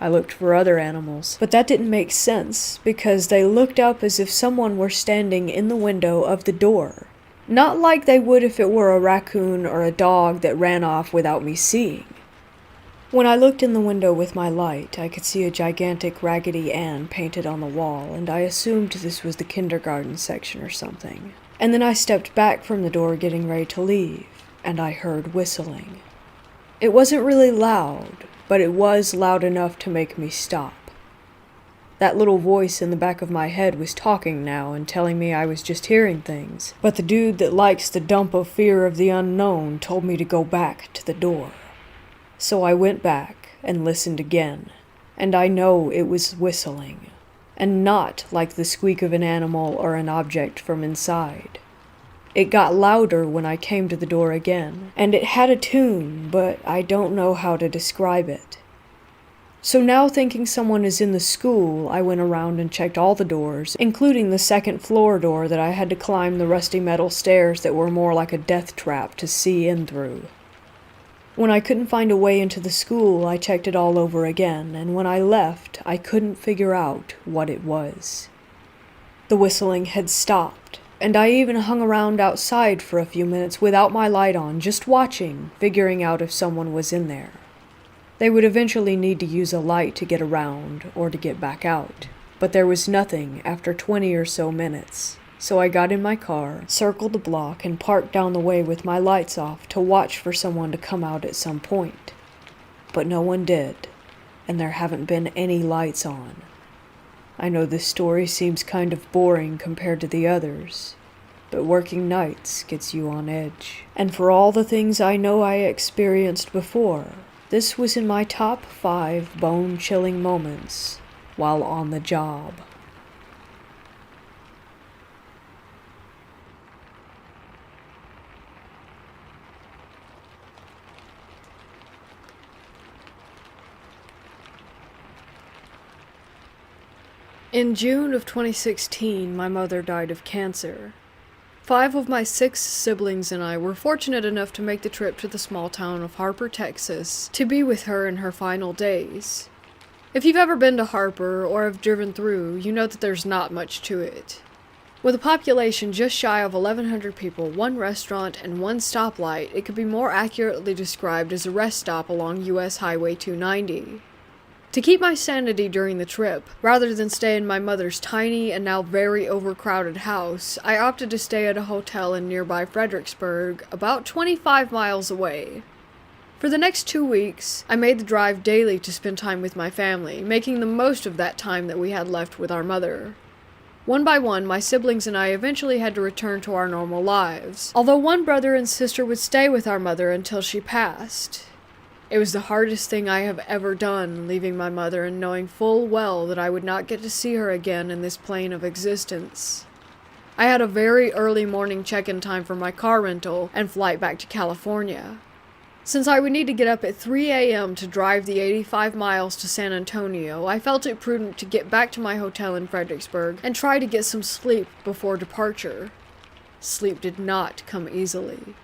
I looked for other animals, but that didn't make sense because they looked up as if someone were standing in the window of the door. Not like they would if it were a raccoon or a dog that ran off without me seeing. When I looked in the window with my light, I could see a gigantic Raggedy Ann painted on the wall, and I assumed this was the kindergarten section or something. And then I stepped back from the door getting ready to leave, and I heard whistling. It wasn't really loud, but it was loud enough to make me stop. That little voice in the back of my head was talking now and telling me I was just hearing things, but the dude that likes the dump of fear of the unknown told me to go back to the door. So I went back and listened again, and I know it was whistling, and not like the squeak of an animal or an object from inside. It got louder when I came to the door again, and it had a tune, but I don't know how to describe it. So now, thinking someone is in the school, I went around and checked all the doors, including the second floor door that I had to climb the rusty metal stairs that were more like a death trap to see in through. When I couldn't find a way into the school, I checked it all over again, and when I left, I couldn't figure out what it was. The whistling had stopped, and I even hung around outside for a few minutes without my light on, just watching, figuring out if someone was in there. They would eventually need to use a light to get around, or to get back out, but there was nothing after 20 or so minutes. So I got in my car, circled the block, and parked down the way with my lights off to watch for someone to come out at some point. But no one did, and there haven't been any lights on. I know this story seems kind of boring compared to the others, but working nights gets you on edge. And for all the things I know I experienced before, this was in my top 5 bone-chilling moments while on the job. In June of 2016, my mother died of cancer. 5 of my 6 siblings and I were fortunate enough to make the trip to the small town of Harper, Texas, to be with her in her final days. If you've ever been to Harper or have driven through, you know that there's not much to it. With a population just shy of 1,100 people, 1 restaurant, and 1 stoplight, it could be more accurately described as a rest stop along US Highway 290. To keep my sanity during the trip, rather than stay in my mother's tiny and now very overcrowded house, I opted to stay at a hotel in nearby Fredericksburg, about 25 miles away. For the next 2 weeks, I made the drive daily to spend time with my family, making the most of that time that we had left with our mother. One by one, my siblings and I eventually had to return to our normal lives, although 1 brother and sister would stay with our mother until she passed. It was the hardest thing I have ever done, leaving my mother and knowing full well that I would not get to see her again in this plane of existence. I had a very early morning check-in time for my car rental and flight back to California. Since I would need to get up at 3 a.m. to drive the 85 miles to San Antonio, I felt it prudent to get back to my hotel in Fredericksburg and try to get some sleep before departure. Sleep did not come easily.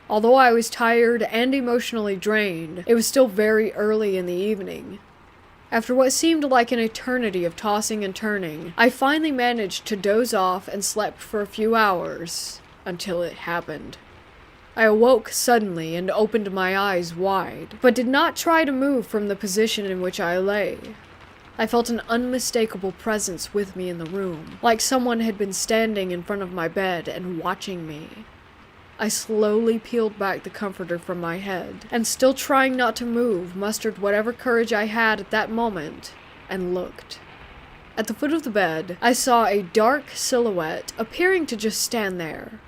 Although I was tired and emotionally drained, it was still very early in the evening. After what seemed like an eternity of tossing and turning, I finally managed to doze off and slept for a few hours, until it happened. I awoke suddenly and opened my eyes wide, but did not try to move from the position in which I lay. I felt an unmistakable presence with me in the room, like someone had been standing in front of my bed and watching me. I slowly peeled back the comforter from my head, and still trying not to move, mustered whatever courage I had at that moment, and looked. At the foot of the bed, I saw a dark silhouette appearing to just stand there.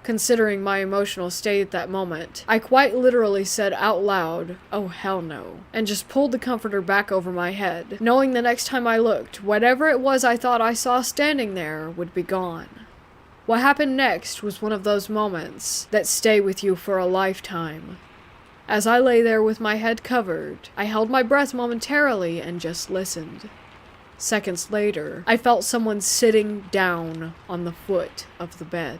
Considering my emotional state at that moment, I quite literally said out loud, "Oh hell no," and just pulled the comforter back over my head, knowing the next time I looked, whatever it was I thought I saw standing there would be gone. What happened next was one of those moments that stay with you for a lifetime. As I lay there with my head covered, I held my breath momentarily and just listened. Seconds later, I felt someone sitting down on the foot of the bed.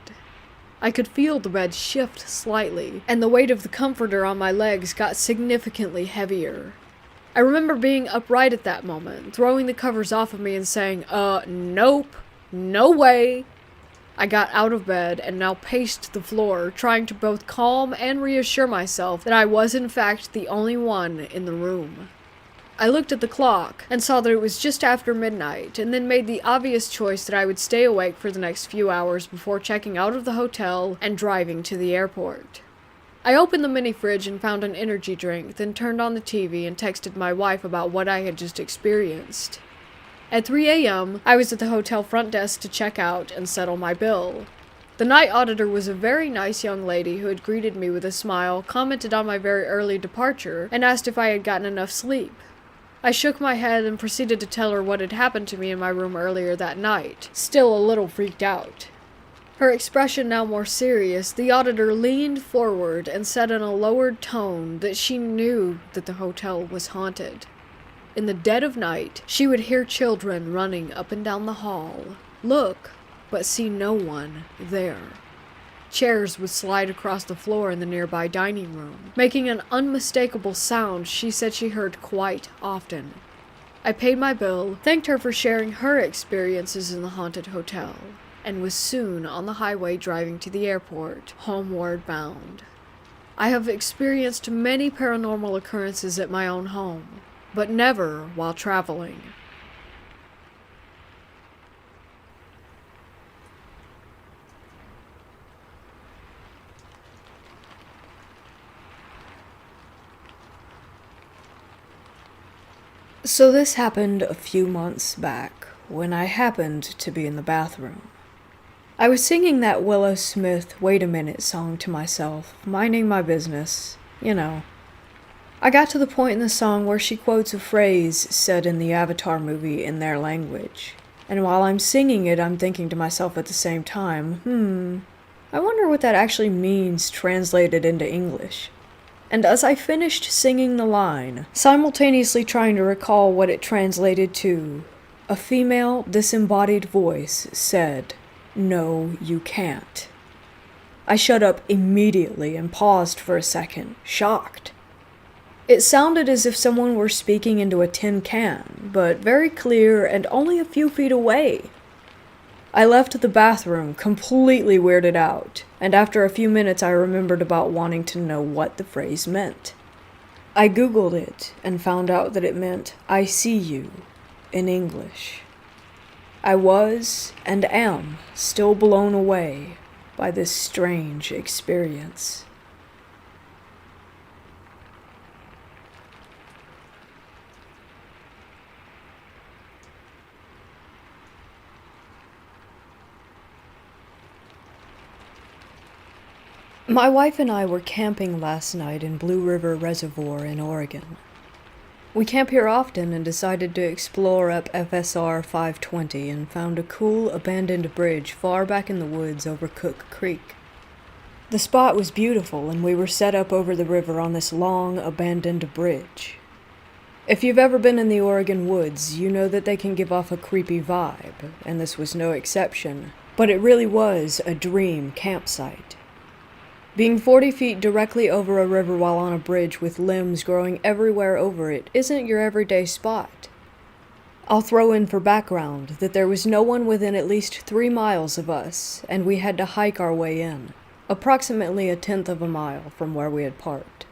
I could feel the bed shift slightly, and the weight of the comforter on my legs got significantly heavier. I remember being upright at that moment, throwing the covers off of me and saying, nope, no way. I got out of bed and now paced the floor, trying to both calm and reassure myself that I was in fact the only one in the room. I looked at the clock and saw that it was just after midnight, and then made the obvious choice that I would stay awake for the next few hours before checking out of the hotel and driving to the airport. I opened the mini fridge and found an energy drink, then turned on the TV and texted my wife about what I had just experienced. At 3 a.m., I was at the hotel front desk to check out and settle my bill. The night auditor was a very nice young lady who had greeted me with a smile, commented on my very early departure, and asked if I had gotten enough sleep. I shook my head and proceeded to tell her what had happened to me in my room earlier that night, still a little freaked out. Her expression now more serious, the auditor leaned forward and said in a lowered tone that she knew that the hotel was haunted. In the dead of night, she would hear children running up and down the hall, look, but see no one there. Chairs would slide across the floor in the nearby dining room, making an unmistakable sound she said she heard quite often. I paid my bill, thanked her for sharing her experiences in the haunted hotel, and was soon on the highway driving to the airport, homeward bound. I have experienced many paranormal occurrences at my own home, but never while traveling. So this happened a few months back, when I happened to be in the bathroom. I was singing that Willow Smith "Wait a Minute" song to myself, minding my business, you know. I got to the point in the song where she quotes a phrase said in the Avatar movie in their language, and while I'm singing it, I'm thinking to myself at the same time, I wonder what that actually means translated into English. And as I finished singing the line, simultaneously trying to recall what it translated to, a female, disembodied voice said, "No, you can't." I shut up immediately and paused for a second, shocked. It sounded as if someone were speaking into a tin can, but very clear and only a few feet away. I left the bathroom completely weirded out, and after a few minutes I remembered about wanting to know what the phrase meant. I googled it and found out that it meant "I see you" in English. I was, and am, still blown away by this strange experience. My wife and I were camping last night in Blue River Reservoir in Oregon. We camp here often and decided to explore up FSR 520 and found a cool, abandoned bridge far back in the woods over Cook Creek. The spot was beautiful and we were set up over the river on this long, abandoned bridge. If you've ever been in the Oregon woods, you know that they can give off a creepy vibe, and this was no exception, but it really was a dream campsite. Being 40 feet directly over a river while on a bridge with limbs growing everywhere over it isn't your everyday spot. I'll throw in for background that there was no one within at least 3 miles of us, and we had to hike our way in, approximately 1/10 of a mile from where we had parked.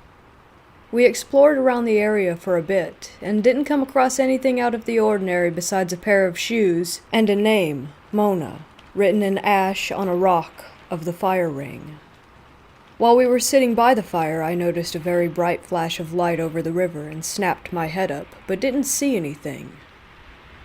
We explored around the area for a bit, and didn't come across anything out of the ordinary besides a pair of shoes and a name, Mona, written in ash on a rock of the fire ring. While we were sitting by the fire, I noticed a very bright flash of light over the river and snapped my head up, but didn't see anything.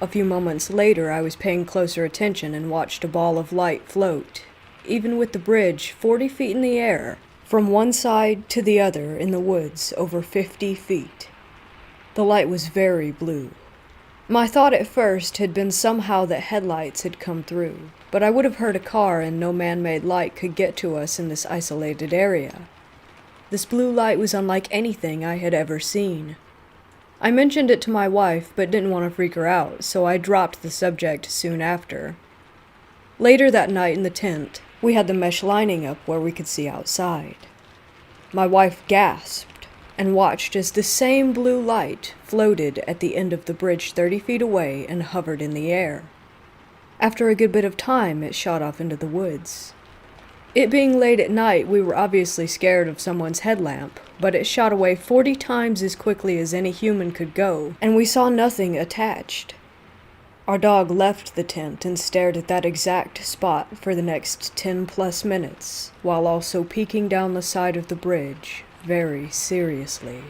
A few moments later, I was paying closer attention and watched a ball of light float, even with the bridge 40 feet in the air, from one side to the other in the woods over 50 feet. The light was very blue. My thought at first had been somehow that headlights had come through, but I would have heard a car and no man-made light could get to us in this isolated area. This blue light was unlike anything I had ever seen. I mentioned it to my wife, but didn't want to freak her out, so I dropped the subject soon after. Later that night in the tent, we had the mesh lining up where we could see outside. My wife gasped and watched as the same blue light floated at the end of the bridge 30 feet away and hovered in the air. After a good bit of time, it shot off into the woods. It being late at night, we were obviously scared of someone's headlamp, but it shot away 40 times as quickly as any human could go, and we saw nothing attached. Our dog left the tent and stared at that exact spot for the next 10+ minutes, while also peeking down the side of the bridge, very seriously.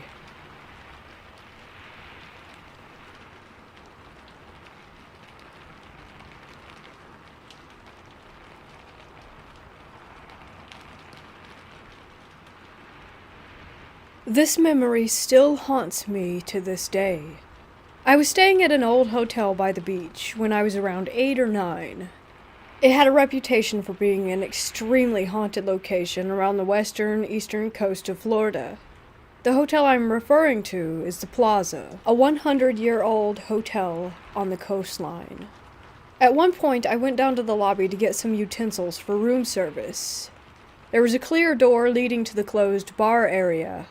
This memory still haunts me to this day. I was staying at an old hotel by the beach when I was around 8 or 9. It had a reputation for being an extremely haunted location around the eastern coast of Florida. The hotel I'm referring to is the Plaza, a 100-year-old hotel on the coastline. At one point, I went down to the lobby to get some utensils for room service. There was a clear door leading to the closed bar area.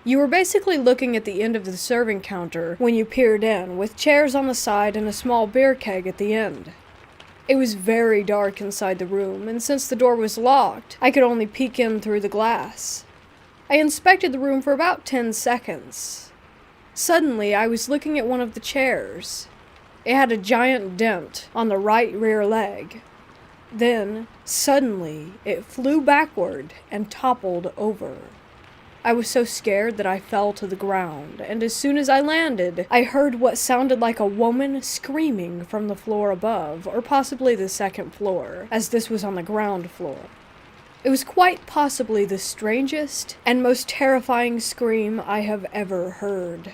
You were basically looking at the end of the serving counter when you peered in, with chairs on the side and a small beer keg at the end. It was very dark inside the room, and since the door was locked, I could only peek in through the glass. I inspected the room for about 10 seconds. Suddenly, I was looking at one of the chairs. It had a giant dent on the right rear leg. Then, suddenly, it flew backward and toppled over. I was so scared that I fell to the ground, and as soon as I landed, I heard what sounded like a woman screaming from the floor above, or possibly the second floor, as this was on the ground floor. It was quite possibly the strangest and most terrifying scream I have ever heard.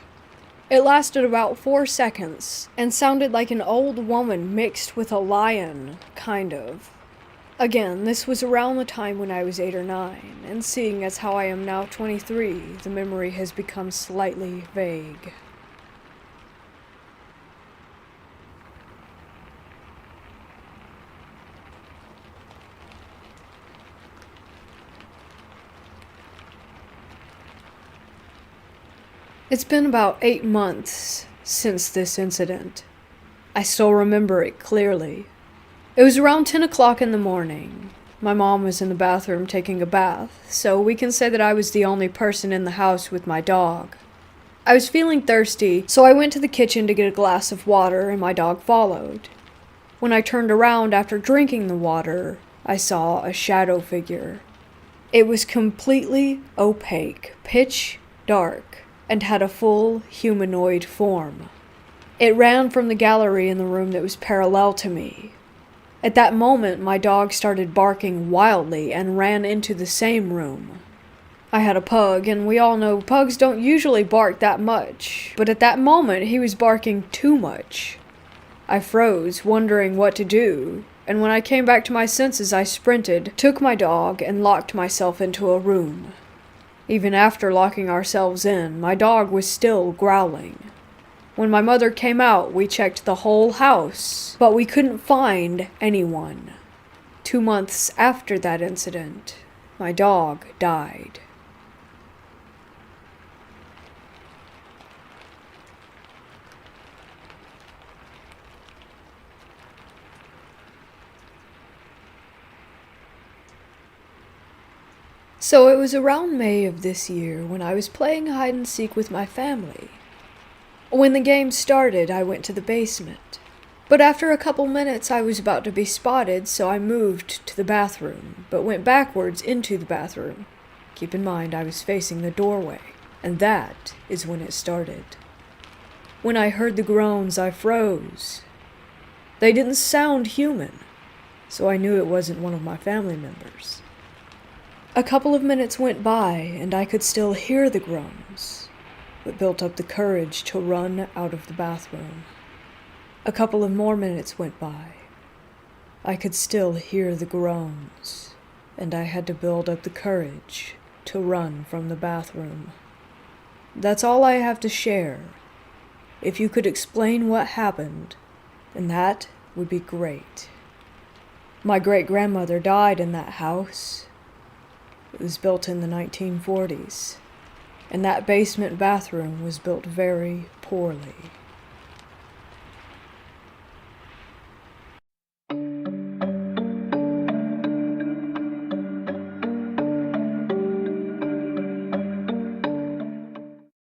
It lasted about 4 seconds, and sounded like an old woman mixed with a lion, kind of. Again, this was around the time when I was 8 or 9, and seeing as how I am now 23, the memory has become slightly vague. It's been about 8 months since this incident. I still remember it clearly. It was around 10 o'clock in the morning. My mom was in the bathroom taking a bath, so we can say that I was the only person in the house with my dog. I was feeling thirsty, so I went to the kitchen to get a glass of water, and my dog followed. When I turned around after drinking the water, I saw a shadow figure. It was completely opaque, pitch dark, and had a full humanoid form. It ran from the gallery in the room that was parallel to me. At that moment, my dog started barking wildly and ran into the same room. I had a pug, and we all know pugs don't usually bark that much, but at that moment, he was barking too much. I froze, wondering what to do, and when I came back to my senses, I sprinted, took my dog, and locked myself into a room. Even after locking ourselves in, my dog was still growling. When my mother came out, we checked the whole house, but we couldn't find anyone. 2 months after that incident, my dog died. So it was around May of this year when I was playing hide and seek with my family. When the game started, I went to the basement. But after a couple minutes, I was about to be spotted, so I moved to the bathroom, but went backwards into the bathroom. Keep in mind, I was facing the doorway, and that is when it started. When I heard the groans, I froze. They didn't sound human, so I knew it wasn't one of my family members. A couple of minutes went by, and I could still hear the groans, but built up the courage to run out of the bathroom. A couple of more minutes went by. I could still hear the groans, and I had to build up the courage to run from the bathroom. That's all I have to share. If you could explain what happened, then that would be great. My great-grandmother died in that house. It was built in the 1940s, and that basement bathroom was built very poorly.